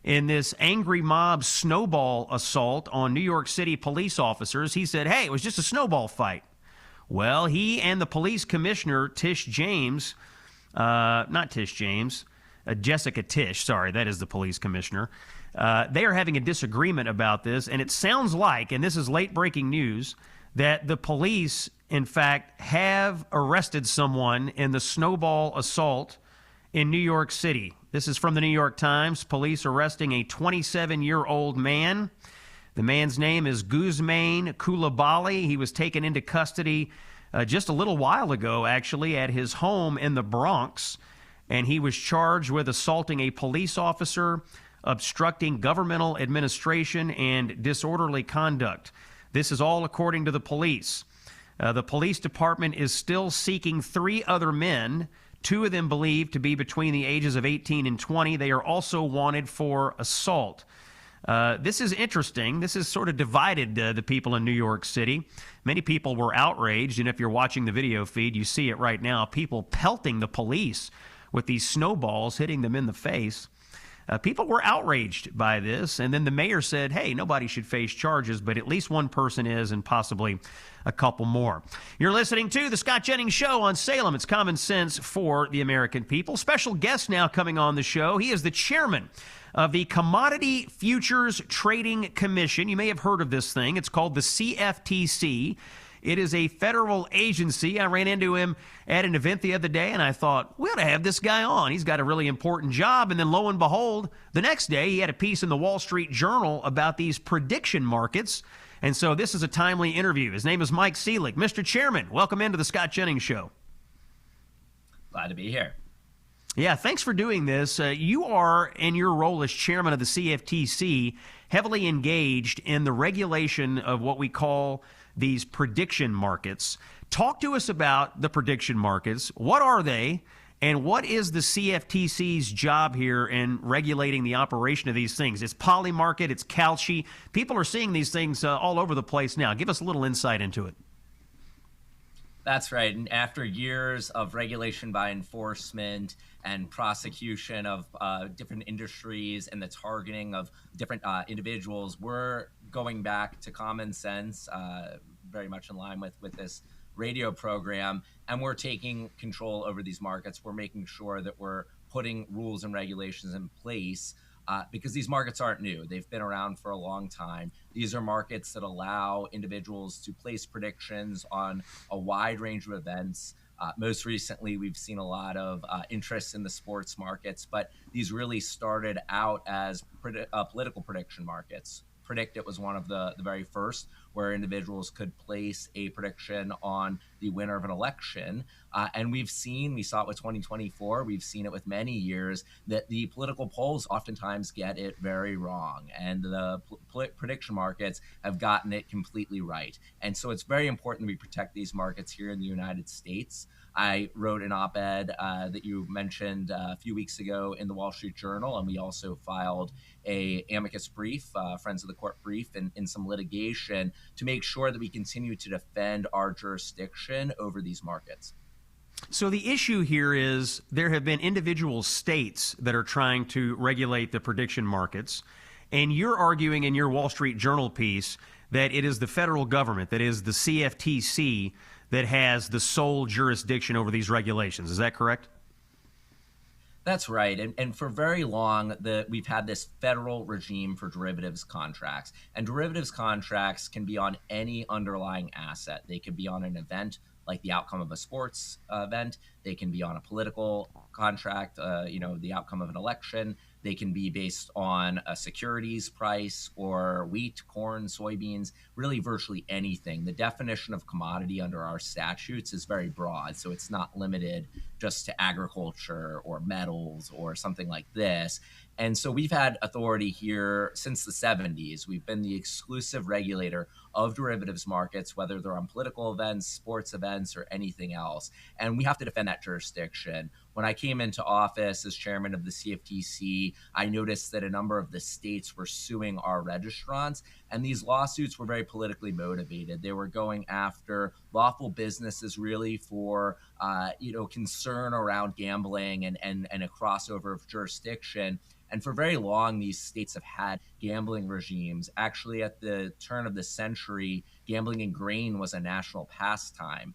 in this angry mob snowball assault on New York City police officers. He said, hey, it was just a snowball fight. Well, he and the police commissioner, Jessica Tisch, sorry, that is the police commissioner. They are having a disagreement about this, and it sounds like, and this is late breaking news, that the police, in fact, have arrested someone in the snowball assault in New York City. This is from the New York Times. Police arresting a 27-year-old man. The man's name is Guzman Coulibaly. He was taken into custody just a little while ago, actually, at his home in the Bronx. and he was charged with assaulting a police officer, obstructing governmental administration, and disorderly conduct. This is all according to the police. The police department is still seeking 3 other men, 2 of them believed to be between the ages of 18 and 20. They are also wanted for assault. This is interesting. This has sort of divided the people in New York City. Many people were outraged, and if you're watching the video feed, you see it right now, people pelting the police with these snowballs, hitting them in the face. People were outraged by this, and then the mayor said, hey, nobody should face charges, but at least one person is, and possibly a couple more. You're listening to The Scott Jennings Show on Salem. It's common sense for the American people. Special guest now coming on the show. He is the chairman of the Commodity Futures Trading Commission. You may have heard of this thing. It's called the CFTC. It is a federal agency. I ran into him at an event the other day, and I thought, we ought to have this guy on. He's got a really important job. And then lo and behold, the next day he had a piece in the Wall Street Journal about these prediction markets. And so this is a timely interview. His name is Mike Seelig. Mr. Chairman, welcome into the Scott Jennings Show. Glad to be here. Yeah, thanks for doing this. You are, in your role as chairman of the CFTC, heavily engaged in the regulation of what we call these prediction markets. Talk to us about the prediction markets. What are they, and what is the CFTC's job here in regulating the operation of these things? It's Polymarket, it's Kalshi. People are seeing these things all over the place now. Give us a little insight into it. That's right. And after years of regulation by enforcement and prosecution of different industries and the targeting of different individuals, we're going back to common sense, very much in line with this radio program, and we're taking control over these markets. We're making sure that we're putting rules and regulations in place because these markets aren't new. They've been around for a long time. These are markets that allow individuals to place predictions on a wide range of events. Most recently, we've seen a lot of interest in the sports markets, but these really started out as political prediction markets. PredictIt was one of the very first, where individuals could place a prediction on the winner of an election. And we saw it with 2024, we've seen it with many years, that the political polls oftentimes get it very wrong. And the prediction markets have gotten it completely right. And so it's very important that we protect these markets here in the United States. I wrote an op-ed that you mentioned a few weeks ago in the Wall Street Journal, and we also filed a amicus brief, Friends of the Court brief, in some litigation to make sure that we continue to defend our jurisdiction over these markets. So the issue here is there have been individual states that are trying to regulate the prediction markets, and you're arguing in your Wall Street Journal piece that it is the federal government, that is the CFTC, that has the sole jurisdiction over these regulations. Is that correct? That's right. And for very long, we've had this federal regime for derivatives contracts. And derivatives contracts can be on any underlying asset. They can be on an event like the outcome of a sports event. They can be on a political contract, the outcome of an election. They can be based on a securities price or wheat, corn, soybeans, really virtually anything. The definition of commodity under our statutes is very broad, so it's not limited just to agriculture or metals or something like this. And so we've had authority here since the 70s. We've been the exclusive regulator of derivatives markets, whether they're on political events, sports events, or anything else. And we have to defend that jurisdiction. When I came into office as chairman of the CFTC, I noticed that a number of the states were suing our registrants, and these lawsuits were very politically motivated. They were going after lawful businesses really for concern around gambling and a crossover of jurisdiction. And for very long, these states have had gambling regimes. Actually, at the turn of the century, gambling in grain was a national pastime.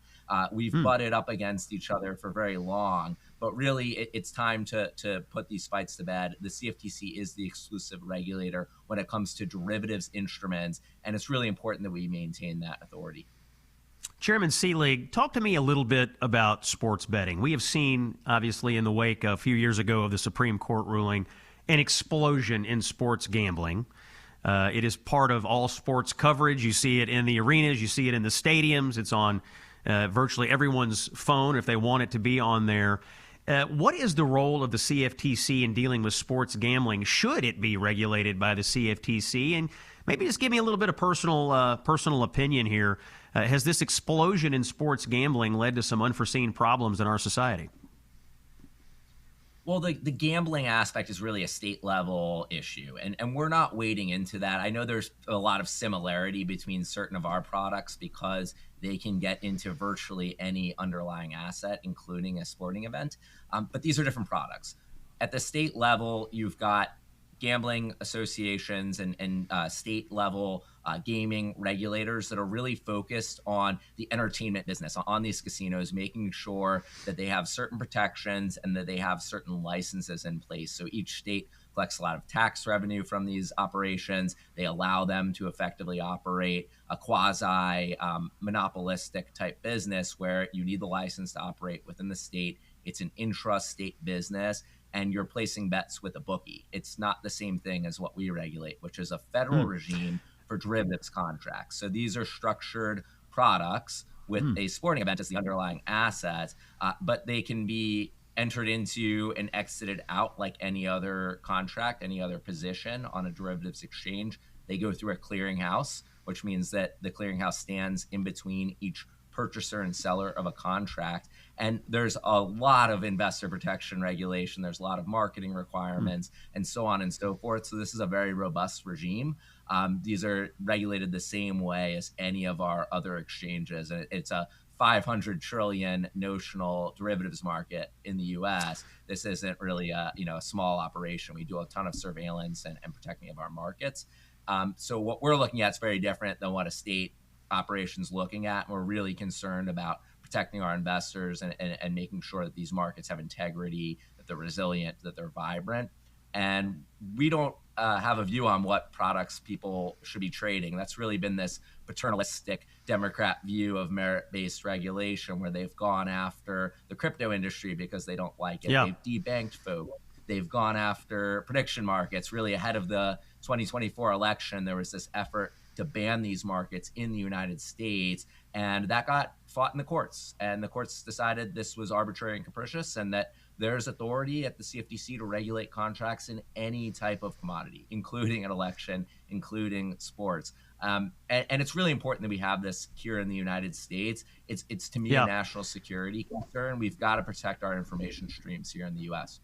We've butted up against each other for very long, but really it's time to put these fights to bed. The CFTC is the exclusive regulator when it comes to derivatives instruments, and it's really important that we maintain that authority. Chairman Seelig, talk to me a little bit about sports betting. We have seen, obviously, in the wake a few years ago of the Supreme Court ruling, an explosion in sports gambling. It is part of all sports coverage. You see it in the arenas. You see it in the stadiums. It's on virtually everyone's phone if they want it to be on there. What is the role of the CFTC in dealing with sports gambling? Should it be regulated by the CFTC? And maybe just give me a little bit of personal opinion here. Has this explosion in sports gambling led to some unforeseen problems in our society? Well, the gambling aspect is really a state level issue, and we're not wading into that. I know there's a lot of similarity between certain of our products because they can get into virtually any underlying asset, including a sporting event. But these are different products. At the state level, you've got gambling associations and state level gaming regulators that are really focused on the entertainment business, on these casinos, making sure that they have certain protections and that they have certain licenses in place. So each state collects a lot of tax revenue from these operations. They allow them to effectively operate a quasi monopolistic type business where you need the license to operate within the state. It's an intra-state business, and you're placing bets with a bookie. It's not the same thing as what we regulate, which is a federal regime for derivatives contracts. So these are structured products with a sporting event as the underlying asset, but they can be entered into and exited out like any other contract, any other position on a derivatives exchange. They go through a clearinghouse, which means that the clearinghouse stands in between each purchaser and seller of a contract. And there's a lot of investor protection regulation. There's a lot of marketing requirements and so on and so forth. So this is a very robust regime. These are regulated the same way as any of our other exchanges. And it's a 500 trillion notional derivatives market in the U.S. This isn't really a small operation. We do a ton of surveillance and protecting of our markets. So what we're looking at is very different than what a state operation's looking at. We're really concerned about protecting our investors and making sure that these markets have integrity, that they're resilient, that they're vibrant. And we don't have a view on what products people should be trading. That's really been this paternalistic Democrat view of merit-based regulation where they've gone after the crypto industry because they don't like it. Yeah. They've debanked folk. They've gone after prediction markets. Really ahead of the 2024 election, there was this effort to ban these markets in the United States, and that got fought in the courts. And the courts decided this was arbitrary and capricious and that there's authority at the CFTC to regulate contracts in any type of commodity, including an election, including sports. And it's really important that we have this here in the United States. It's to me a national security concern. We've got to protect our information streams here in the U.S.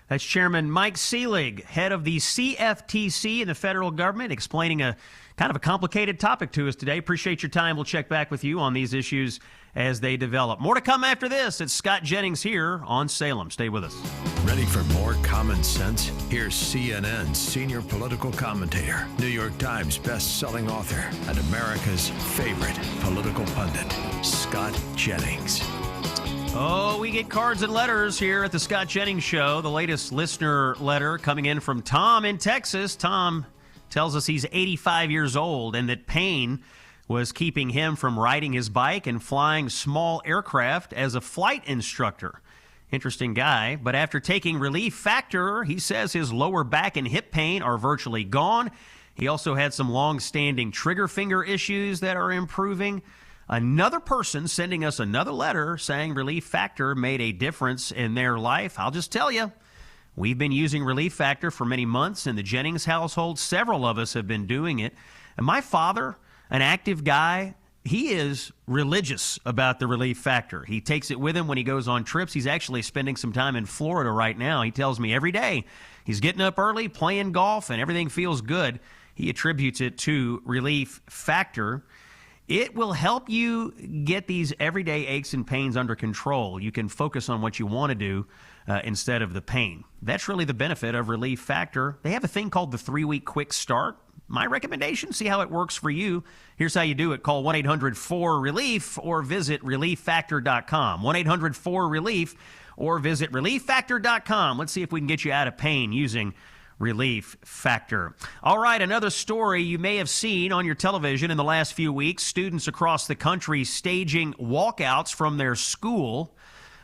That's Chairman Mike Seelig, head of the CFTC in the federal government, explaining a kind of a complicated topic to us today. Appreciate your time. We'll check back with you on these issues as they develop. More to come after this. It's Scott Jennings here on Salem. Stay with us. Ready for more common sense? Here's CNN senior political commentator, New York Times best-selling author, and America's favorite political pundit, Scott Jennings. Oh, we get cards and letters here at the Scott Jennings Show. The latest listener letter coming in from Tom in Texas. Tom tells us he's 85 years old and that pain was keeping him from riding his bike and flying small aircraft as a flight instructor. Interesting guy. But after taking Relief Factor, he says his lower back and hip pain are virtually gone. He also had some long-standing trigger finger issues that are improving. Another person sending us another letter saying Relief Factor made a difference in their life. I'll just tell you, we've been using Relief Factor for many months in the Jennings household. Several of us have been doing it. And my father, an active guy, he is religious about the Relief Factor. He takes it with him when he goes on trips. He's actually spending some time in Florida right now. He tells me every day he's getting up early, playing golf, and everything feels good. He attributes it to Relief Factor. It will help you get these everyday aches and pains under control. You can focus on what you want to do instead of the pain. That's really the benefit of Relief Factor. They have a thing called the 3-week quick start. My recommendation, see how it works for you. Here's how you do it. Call 1-800-4RELIEF or visit ReliefFactor.com. 1-800-4RELIEF or visit ReliefFactor.com. Let's see if we can get you out of pain using Relief Factor. All right, another story you may have seen on your television in the last few weeks. Students across the country staging walkouts from their school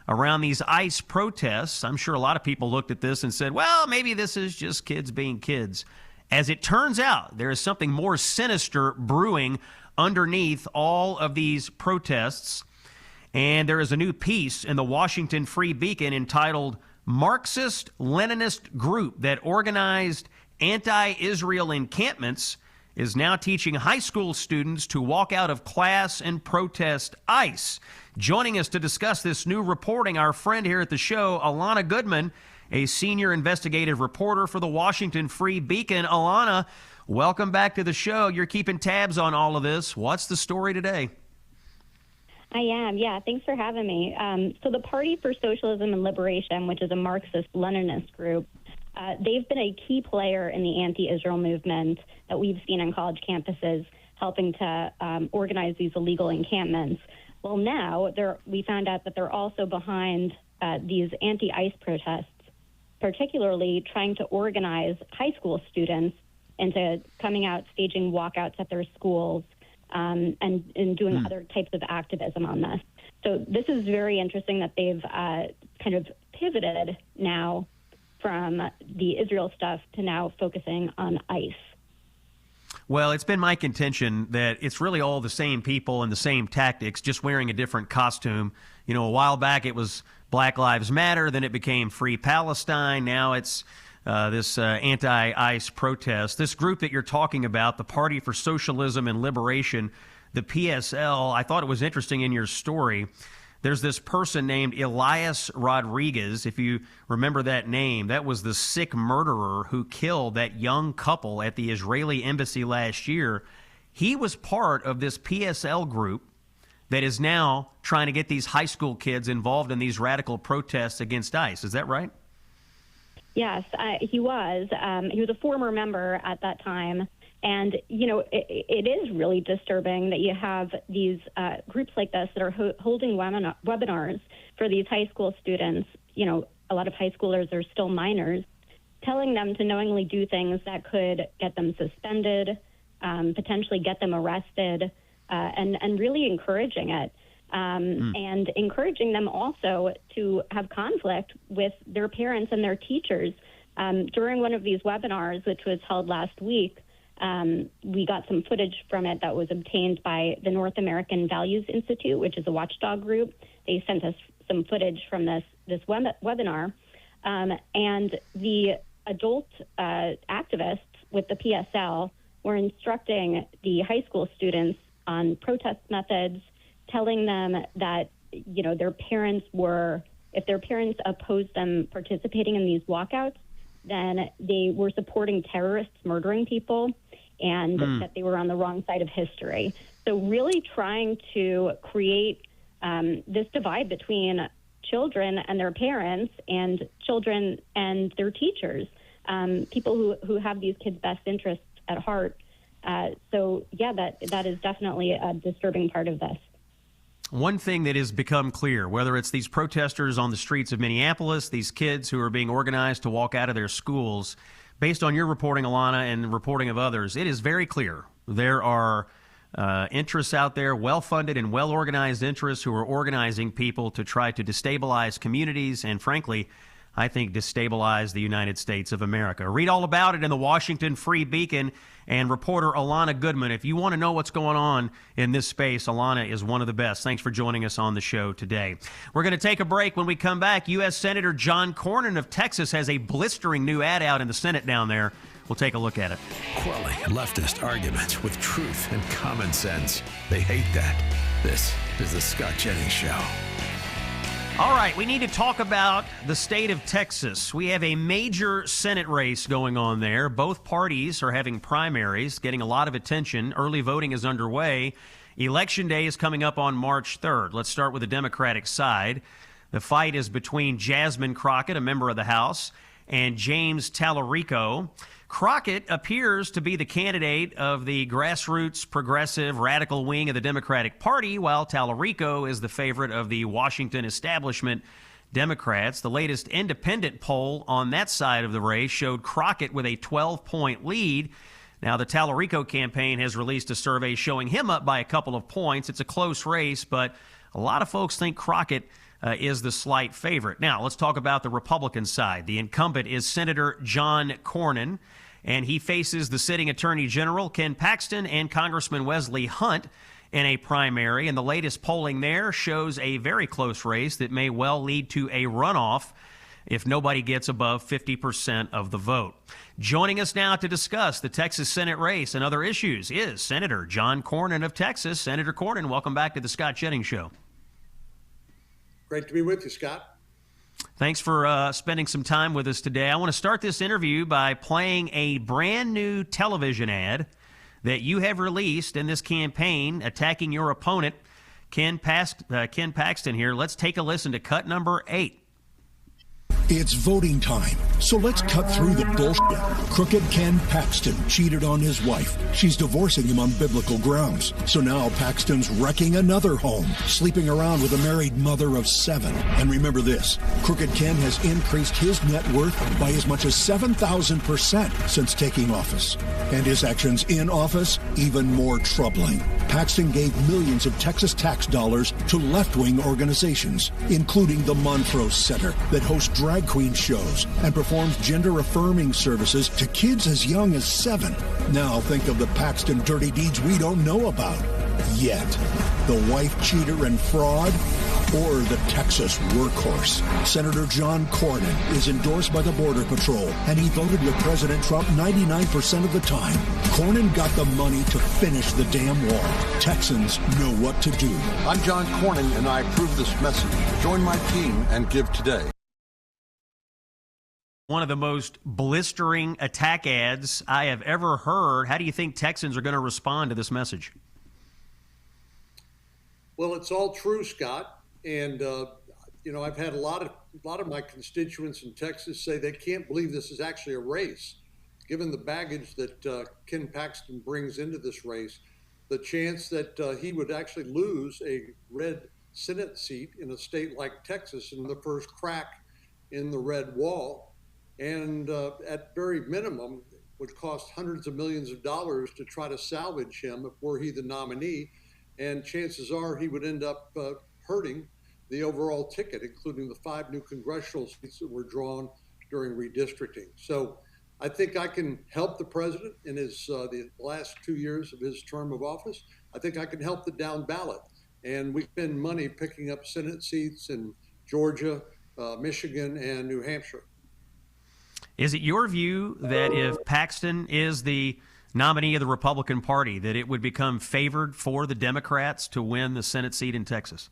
around these ICE protests. I'm sure a lot of people looked at this and said, well, maybe this is just kids being kids. As it turns out, there is something more sinister brewing underneath all of these protests. And there is a new piece in the Washington Free Beacon entitled Marxist-Leninist Group that organized anti-Israel encampments is now teaching high school students to walk out of class and protest ICE. Joining us to discuss this new reporting, our friend here at the show, Alana Goodman, a senior investigative reporter for the Washington Free Beacon. Alana, welcome back to the show. You're keeping tabs on all of this. What's the story today? I am, yeah. Thanks for having me. So the Party for Socialism and Liberation, which is a Marxist-Leninist group, they've been a key player in the anti-Israel movement that we've seen on college campuses, helping to organize these illegal encampments. Well, now we found out that they're also behind these anti-ICE protests, particularly trying to organize high school students into coming out, staging walkouts at their schools, and doing other types of activism on this. So this is very interesting that they've kind of pivoted now from the Israel stuff to now focusing on ICE. Well, it's been my contention that it's really all the same people and the same tactics, just wearing a different costume. You know, a while back it was Black Lives Matter, then it became Free Palestine. Now it's this anti-ICE protest. This group that you're talking about, the Party for Socialism and Liberation, the PSL, I thought it was interesting in your story. There's this person named Elias Rodriguez, if you remember that name. That was the sick murderer who killed that young couple at the Israeli embassy last year. He was part of this PSL group that is now trying to get these high school kids involved in these radical protests against ICE. Is that right? Yes, he was. He was a former member at that time. And, you know, it is really disturbing that you have these groups like this that are holding webinars for these high school students. You know, a lot of high schoolers are still minors, telling them to knowingly do things that could get them suspended, potentially get them arrested, and really encouraging it. And encouraging them also to have conflict with their parents and their teachers. During one of these webinars, which was held last week, we got some footage from it that was obtained by the North American Values Institute, which is a watchdog group. They sent us some footage from this webinar. And the adult activists with the PSL were instructing the high school students on protest methods, telling them that, you know, if their parents opposed them participating in these walkouts, then they were supporting terrorists murdering people and that they were on the wrong side of history. So really trying to create this divide between children and their parents and children and their teachers, people who have these kids' best interests at heart. So, yeah, that is definitely a disturbing part of this. One thing that has become clear, whether it's these protesters on the streets of Minneapolis, these kids who are being organized to walk out of their schools, based on your reporting, Alana, and reporting of others, it is very clear there are interests out there, well-funded and well-organized interests who are organizing people to try to destabilize communities and, frankly, I think destabilize the United States of America. Read all about it in the Washington Free Beacon, and reporter Alana Goodman. If you want to know what's going on in this space, Alana is one of the best. Thanks for joining us on the show today. We're going to take a break. When we come back, U.S. Senator John Cornyn of Texas has a blistering new ad out in the Senate down there. We'll take a look at it. Quelling leftist arguments with truth and common sense. They hate that. This is the Scott Jennings Show. All right, we need to talk about the state of Texas. We have a major Senate race going on there. Both parties are having primaries, getting a lot of attention. Early voting is underway. Election Day is coming up on March 3rd. Let's start with the Democratic side. The fight is between Jasmine Crockett, a member of the House, and James Tallarico. Crockett appears to be the candidate of the grassroots, progressive, radical wing of the Democratic Party, while Tallarico is the favorite of the Washington establishment Democrats. The latest independent poll on that side of the race showed Crockett with a 12-point lead. Now, the Tallarico campaign has released a survey showing him up by a couple of points. It's a close race, but a lot of folks think Crockett is the slight favorite. Now, let's talk about the Republican side. The incumbent is Senator John Cornyn, and he faces the sitting Attorney General Ken Paxton and Congressman Wesley Hunt in a primary, and the latest polling there shows a very close race that may well lead to a runoff if nobody gets above 50% of the vote. Joining us now to discuss the Texas Senate race and other issues is Senator John Cornyn of Texas. Senator Cornyn, welcome back to the Scott Jennings Show. Great to be with you, Scott. Thanks for spending some time with us today. I want to start this interview by playing a brand new television ad that you have released in this campaign attacking your opponent, Ken Paxton here. Let's take a listen to cut number 8. It's voting time, so let's cut through the bullshit. Crooked Ken Paxton cheated on his wife. She's divorcing him on biblical grounds. So now Paxton's wrecking another home, sleeping around with a married mother of 7. And remember this, Crooked Ken has increased his net worth by as much as 7,000% since taking office. And his actions in office, even more troubling. Paxton gave millions of Texas tax dollars to left-wing organizations, including the Montrose Center that hosts drag queen shows and performs gender-affirming services to kids as young as 7. Now think of the Paxton dirty deeds we don't know about yet. The wife cheater and fraud, or the Texas workhorse. Senator John Cornyn is endorsed by the Border Patrol, and he voted with President Trump 99% of the time. Cornyn got the money to finish the damn wall. Texans know what to do. I'm John Cornyn, and I approve this message. Join my team and give today. One of the most blistering attack ads I have ever heard. How do you think Texans are going to respond to this message? Well, it's all true, Scott. And, I've had a lot of my constituents in Texas say they can't believe this is actually a race. Given the baggage that Ken Paxton brings into this race, the chance that he would actually lose a red Senate seat in a state like Texas in the first crack in the red wall, and at very minimum would cost hundreds of millions of dollars to try to salvage him if were he the nominee. And chances are he would end up hurting the overall ticket, including the 5 new congressional seats that were drawn during redistricting. So I think I can help the president in his the last 2 years of his term of office. I think I can help the down ballot. And we spend money picking up Senate seats in Georgia, Michigan, and New Hampshire. Is it your view that if Paxton is the nominee of the Republican Party, that it would become favored for the Democrats to win the Senate seat in Texas?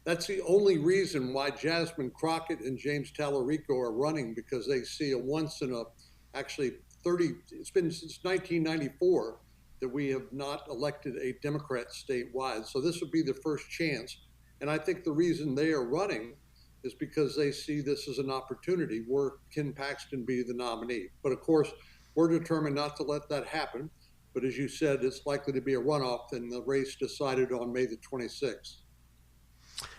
That's the only reason why Jasmine Crockett and James Tallarico are running, because they see a once in a, it's been since 1994 that we have not elected a Democrat statewide. So this would be the first chance. And I think the reason they are running is because they see this as an opportunity where Ken Paxton be the nominee. But of course, we're determined not to let that happen. But as you said, it's likely to be a runoff, and the race decided on May the 26th.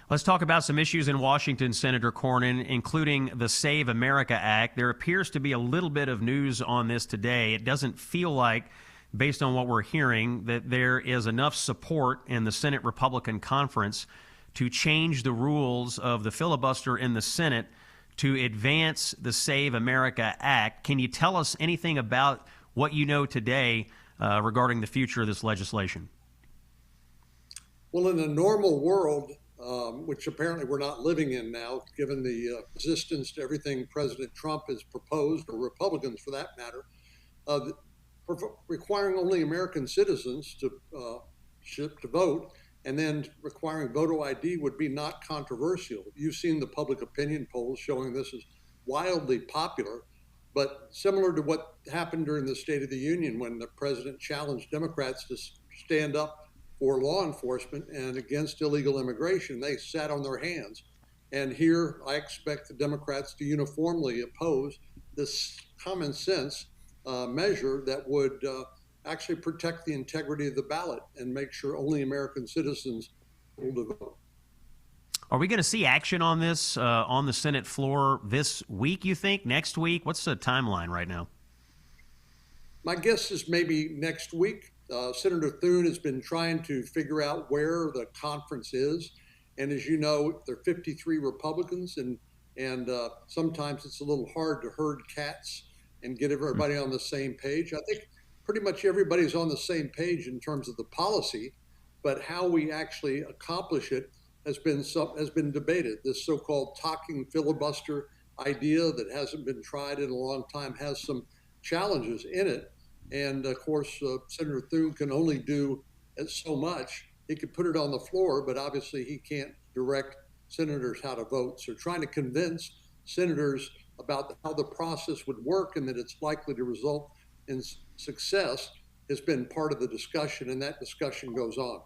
Let's talk about some issues in Washington, Senator Cornyn, including the Save America Act. There appears to be a little bit of news on this today. It doesn't feel like, based on what we're hearing, that there is enough support in the Senate Republican Conference to change the rules of the filibuster in the Senate to advance the Save America Act. Can you tell us anything about what you know today regarding the future of this legislation? Well, in a normal world, which apparently we're not living in now, given the resistance to everything President Trump has proposed, or Republicans for that matter, requiring only American citizens to vote, and then requiring voter ID would be not controversial. You've seen the public opinion polls showing this is wildly popular, but similar to what happened during the State of the Union when the president challenged Democrats to stand up for law enforcement and against illegal immigration, they sat on their hands. And here I expect the Democrats to uniformly oppose this common sense measure that would actually protect the integrity of the ballot and make sure only American citizens will vote. Are we going to see action on this on the Senate floor this week, you think? Next week? What's the timeline right now? My guess is maybe next week. Senator Thune has been trying to figure out where the conference is. And as you know, there are 53 Republicans, and sometimes it's a little hard to herd cats and get everybody on the same page. I think pretty much everybody's on the same page in terms of the policy, but how we actually accomplish it has been debated. This so-called talking filibuster idea that hasn't been tried in a long time has some challenges in it. And of course, Senator Thune can only do so much. He could put it on the floor, but obviously he can't direct senators how to vote. So trying to convince senators about how the process would work and that it's likely to result in success has been part of the discussion, and that discussion goes on.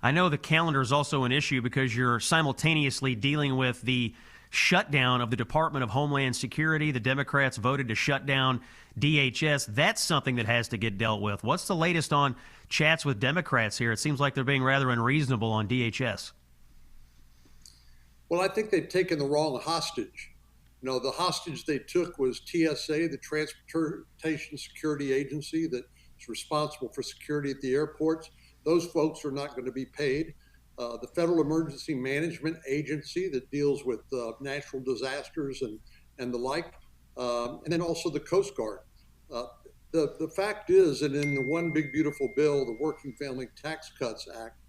I know the calendar is also an issue because you're simultaneously dealing with the shutdown of the Department of Homeland Security. The Democrats voted to shut down DHS. That's something that has to get dealt with. What's the latest on chats with Democrats here? It seems like they're being rather unreasonable on DHS. Well, I think they've taken the wrong hostage. You know, the hostage they took was TSA, the Transportation Security Agency that is responsible for security at the airports. Those folks are not going to be paid. The Federal Emergency Management Agency that deals with natural disasters and the like, and then also the Coast Guard. The fact is that in the One Big Beautiful Bill, the Working Family Tax Cuts Act,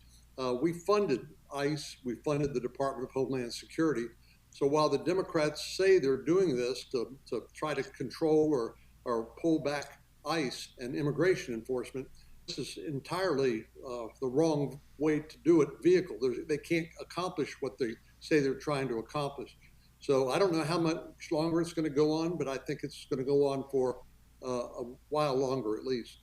we funded ICE, we funded the Department of Homeland Security. So while the Democrats say they're doing this to try to control or pull back ICE and immigration enforcement, this is entirely the wrong way to do it, vehicle. They can't accomplish what they say they're trying to accomplish. So I don't know how much longer it's going to go on, but I think it's going to go on for a while longer at least.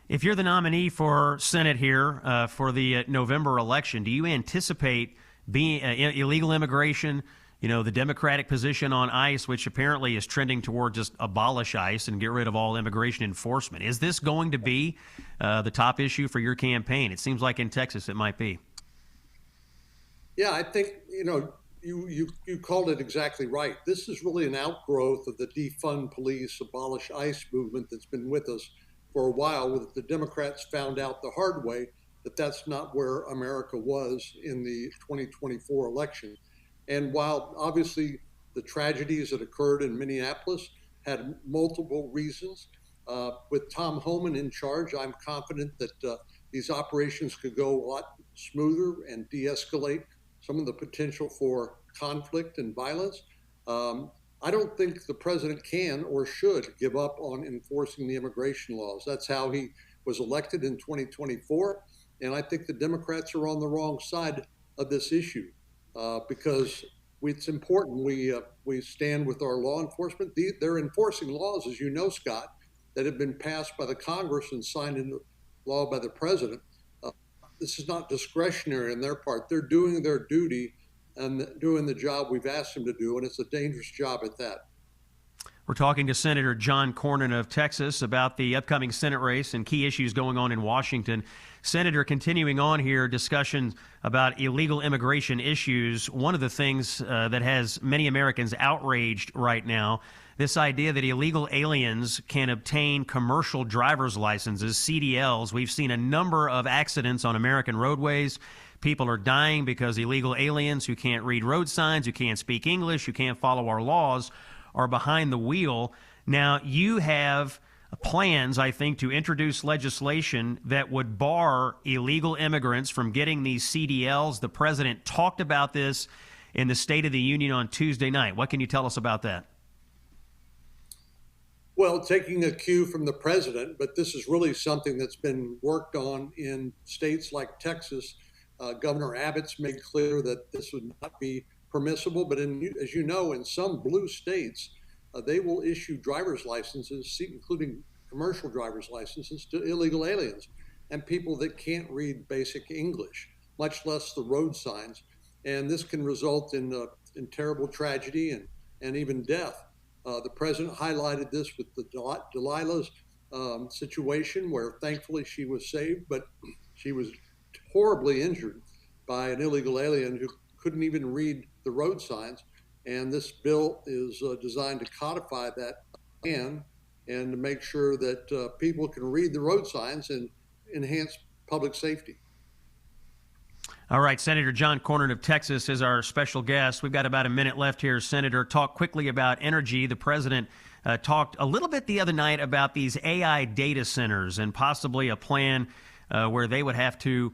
If you're the nominee for Senate here for the November election, do you anticipate being illegal immigration, you know, the Democratic position on ICE, which apparently is trending toward just abolish ICE and get rid of all immigration enforcement? Is this going to be the top issue for your campaign? It seems like in Texas it might be. Yeah, I think, you know, you called it exactly right. This is really an outgrowth of the defund police, abolish ICE movement that's been with us for a while. With the Democrats found out the hard way that that's not where America was in the 2024 election. And while obviously the tragedies that occurred in Minneapolis had multiple reasons, with Tom Homan in charge, I'm confident that these operations could go a lot smoother and de-escalate some of the potential for conflict and violence. I don't think the president can or should give up on enforcing the immigration laws. That's how he was elected in 2024. And I think the Democrats are on the wrong side of this issue because it's important we stand with our law enforcement. They're enforcing laws, as you know, Scott, that have been passed by the Congress and signed into law by the president. This is not discretionary on their part. They're doing their duty and doing the job we've asked them to do, and it's a dangerous job at that. We're talking to Senator John Cornyn of Texas about the upcoming Senate race and key issues going on in Washington. Senator, continuing on here, discussion about illegal immigration issues. One of the things that has many Americans outraged right now, this idea that illegal aliens can obtain commercial driver's licenses, CDLs. We've seen a number of accidents on American roadways. People are dying because illegal aliens who can't read road signs, who can't speak English, who can't follow our laws, are behind the wheel. Now, you have plans, I think, to introduce legislation that would bar illegal immigrants from getting these CDLs. The president talked about this in the State of the Union on Tuesday night. What can you tell us about that? Well, taking a cue from the president, but this is really something that's been worked on in states like Texas. Governor Abbott's made clear that this would not be permissible, but as you know, in some blue states, they will issue driver's licenses, including commercial driver's licenses, to illegal aliens and people that can't read basic English, much less the road signs. And this can result in terrible tragedy and even death. The president highlighted this with the Delilah's situation, where thankfully she was saved, but she was horribly injured by an illegal alien who couldn't even read the road signs. And this bill is designed to codify that and to make sure that people can read the road signs and enhance public safety. All right, Senator John Cornyn of Texas is our special guest. We've got about a minute left here, Senator. Talk quickly about energy. The president talked a little bit the other night about these AI data centers and possibly a plan where they would have to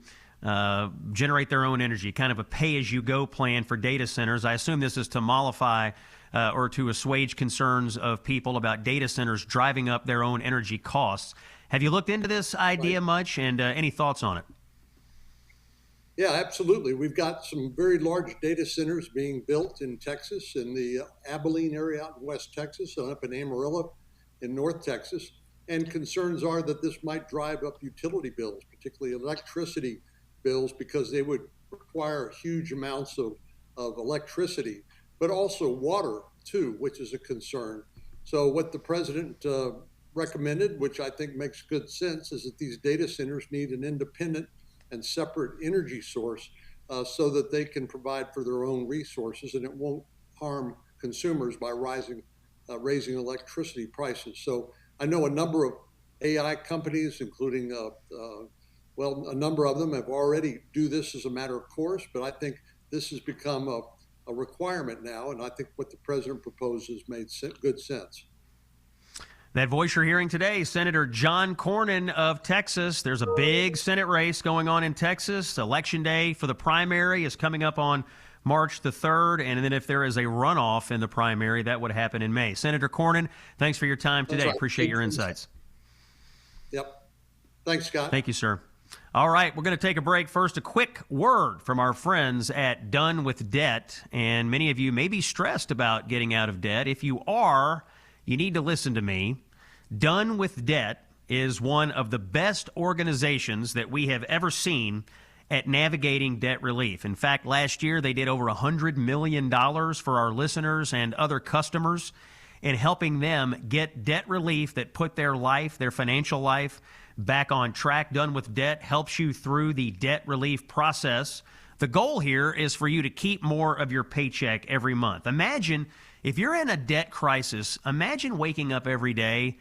generate their own energy, kind of a pay-as-you-go plan for data centers. I assume this is to mollify or to assuage concerns of people about data centers driving up their own energy costs. Have you looked into this idea much, and any thoughts on it? Yeah, absolutely. We've got some very large data centers being built in Texas, in the Abilene area out in West Texas, and up in Amarillo in North Texas. And concerns are that this might drive up utility bills, particularly electricity bills, because they would require huge amounts of electricity, but also water too, which is a concern. So what the president recommended, which I think makes good sense, is that these data centers need an independent and separate energy source so that they can provide for their own resources, and it won't harm consumers by raising electricity prices. So I know a number of AI companies, including a number of them have already do this as a matter of course, but I think this has become a requirement now, and I think what the president proposes made good sense. That voice you're hearing today, Senator John Cornyn of Texas. There's a big Senate race going on in Texas. Election day for the primary is coming up on March the 3rd, and then if there is a runoff in the primary, that would happen in May. Senator Cornyn, thanks for your time today. Right. Appreciate your insights. Yep. Thanks, Scott. Thank you, sir. All right, we're going to take a break. First, a quick word from our friends at Done with Debt. And many of you may be stressed about getting out of debt. If you are, you need to listen to me. Done with Debt is one of the best organizations that we have ever seen at navigating debt relief. In fact, last year they did over $100 million for our listeners and other customers in helping them get debt relief that put their life, their financial life, back on track. Done with Debt helps you through the debt relief process. The goal here is for you to keep more of your paycheck every month. Imagine if you're in a debt crisis, imagine waking up every day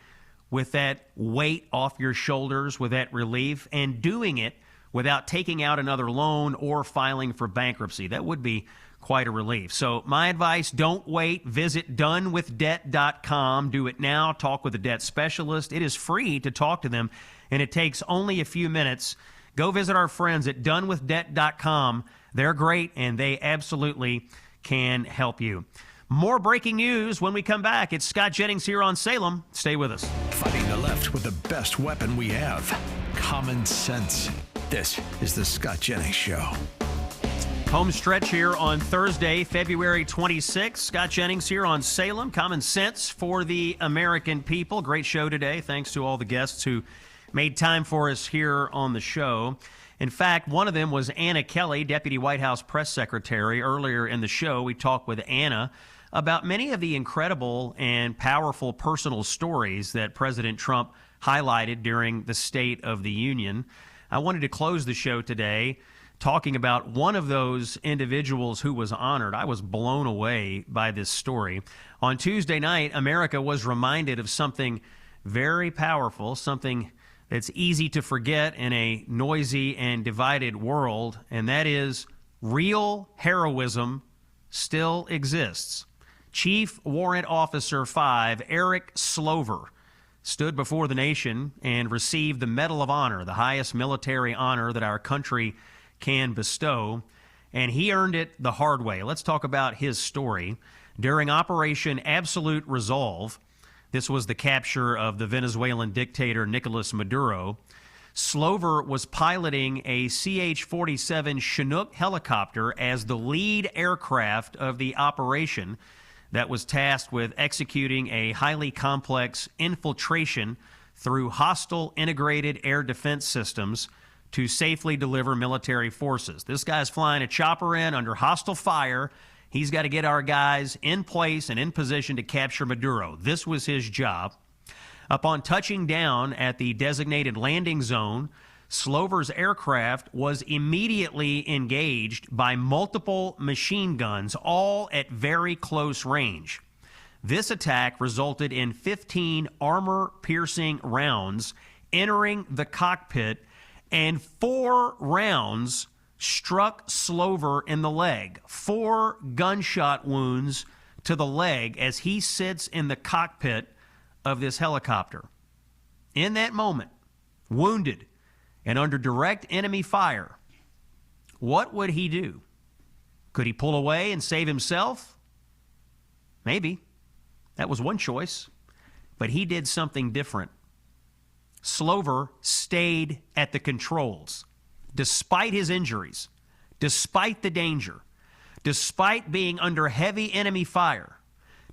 with that weight off your shoulders, with that relief, and doing it without taking out another loan or filing for bankruptcy. That would be quite a relief. So my advice, don't wait. Visit donewithdebt.com. Do it now. Talk with a debt specialist. It is free to talk to them, and it takes only a few minutes. Go visit our friends at donewithdebt.com. They're great, and they absolutely can help you. More breaking news when we come back. It's Scott Jennings here on Salem. Stay with us. Fighting the left with the best weapon we have, common sense. This is the Scott Jennings Show. Home stretch here on Thursday, February 26th. Scott Jennings here on Salem. Common sense for the American people. Great show today. Thanks to all the guests who made time for us here on the show. In fact, one of them was Anna Kelly, Deputy White House Press Secretary. Earlier in the show, we talked with Anna about many of the incredible and powerful personal stories that President Trump highlighted during the State of the Union. I wanted to close the show today talking about one of those individuals who was honored. I was blown away by this story. On Tuesday night, America was reminded of something very powerful, something that's easy to forget in a noisy and divided world, and that is real heroism still exists. Chief Warrant Officer 5, Eric Slover, stood before the nation and received the Medal of Honor, the highest military honor that our country can bestow, and he earned it the hard way. Let's talk about his story. During Operation Absolute Resolve, this was the capture of the Venezuelan dictator Nicolas Maduro, Slover was piloting a CH-47 Chinook helicopter as the lead aircraft of the operation that was tasked with executing a highly complex infiltration through hostile integrated air defense systems to safely deliver military forces. This guy's flying a chopper in under hostile fire. He's got to get our guys in place and in position to capture Maduro. This was his job. Upon touching down at the designated landing zone, Slover's aircraft was immediately engaged by multiple machine guns, all at very close range. This attack resulted in 15 armor-piercing rounds entering the cockpit, and 4 rounds struck Slover in the leg. 4 gunshot wounds to the leg as he sits in the cockpit of this helicopter, in that moment, wounded and under direct enemy fire, what would he do? Could he pull away and save himself? Maybe. That was one choice. But he did something different. Slover stayed at the controls, despite his injuries, despite the danger, despite being under heavy enemy fire,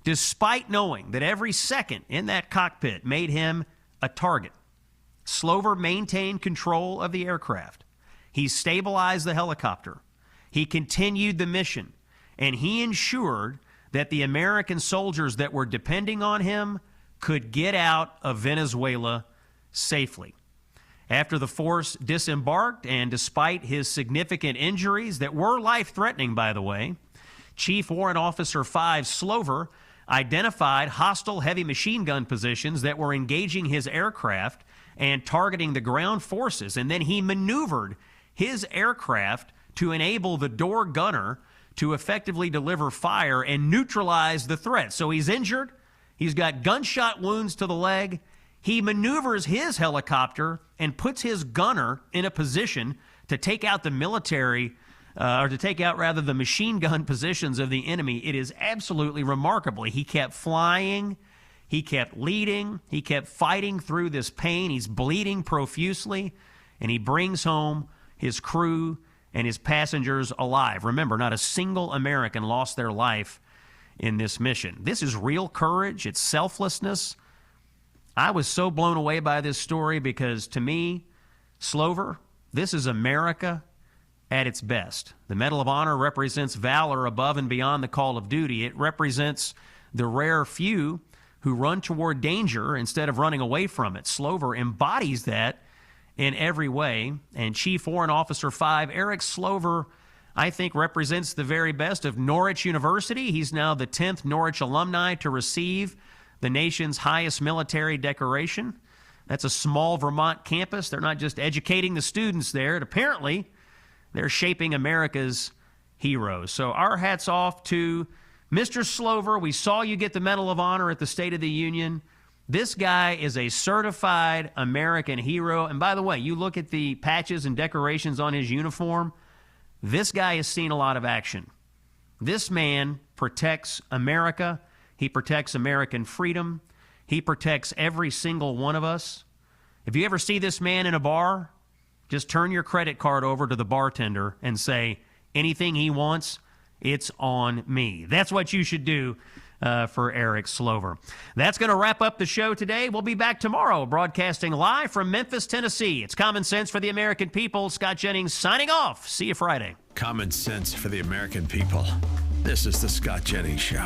despite knowing that every second in that cockpit made him a target. Slover maintained control of the aircraft. He stabilized the helicopter. He continued the mission, and he ensured that the American soldiers that were depending on him could get out of Venezuela safely. After the force disembarked, and despite his significant injuries that were life-threatening, by the way, Chief Warrant Officer 5 Slover identified hostile heavy machine gun positions that were engaging his aircraft and targeting the ground forces, and then he maneuvered his aircraft to enable the door gunner to effectively deliver fire and neutralize the threat. So he's injured. He's got gunshot wounds to the leg. He maneuvers his helicopter and puts his gunner in a position to take out the military, or to take out, rather, the machine gun positions of the enemy. It is absolutely remarkable. He kept flying. He kept leading. He kept fighting through this pain. He's bleeding profusely, and he brings home his crew and his passengers alive. Remember, not a single American lost their life in this mission. This is real courage. It's selflessness. I was so blown away by this story because, to me, Slover, this is America at its best. The Medal of Honor represents valor above and beyond the call of duty. It represents the rare few who run toward danger instead of running away from it. Slover embodies that in every way. And Chief Warrant Officer 5, Eric Slover, I think, represents the very best of Norwich University. He's now the 10th Norwich alumni to receive the nation's highest military decoration. That's a small Vermont campus. They're not just educating the students there. Apparently, they're shaping America's heroes. So our hats off to Mr. Slover. We saw you get the Medal of Honor at the State of the Union. This guy is a certified American hero. And by the way, you look at the patches and decorations on his uniform, this guy has seen a lot of action. This man protects America. He protects American freedom. He protects every single one of us. If you ever see this man in a bar, just turn your credit card over to the bartender and say, anything he wants, it's on me. That's what you should do for Eric Slover. That's going to wrap up the show today. We'll be back tomorrow, broadcasting live from Memphis, Tennessee. It's Common Sense for the American People. Scott Jennings signing off. See you Friday. Common sense for the American people. This is the Scott Jennings Show.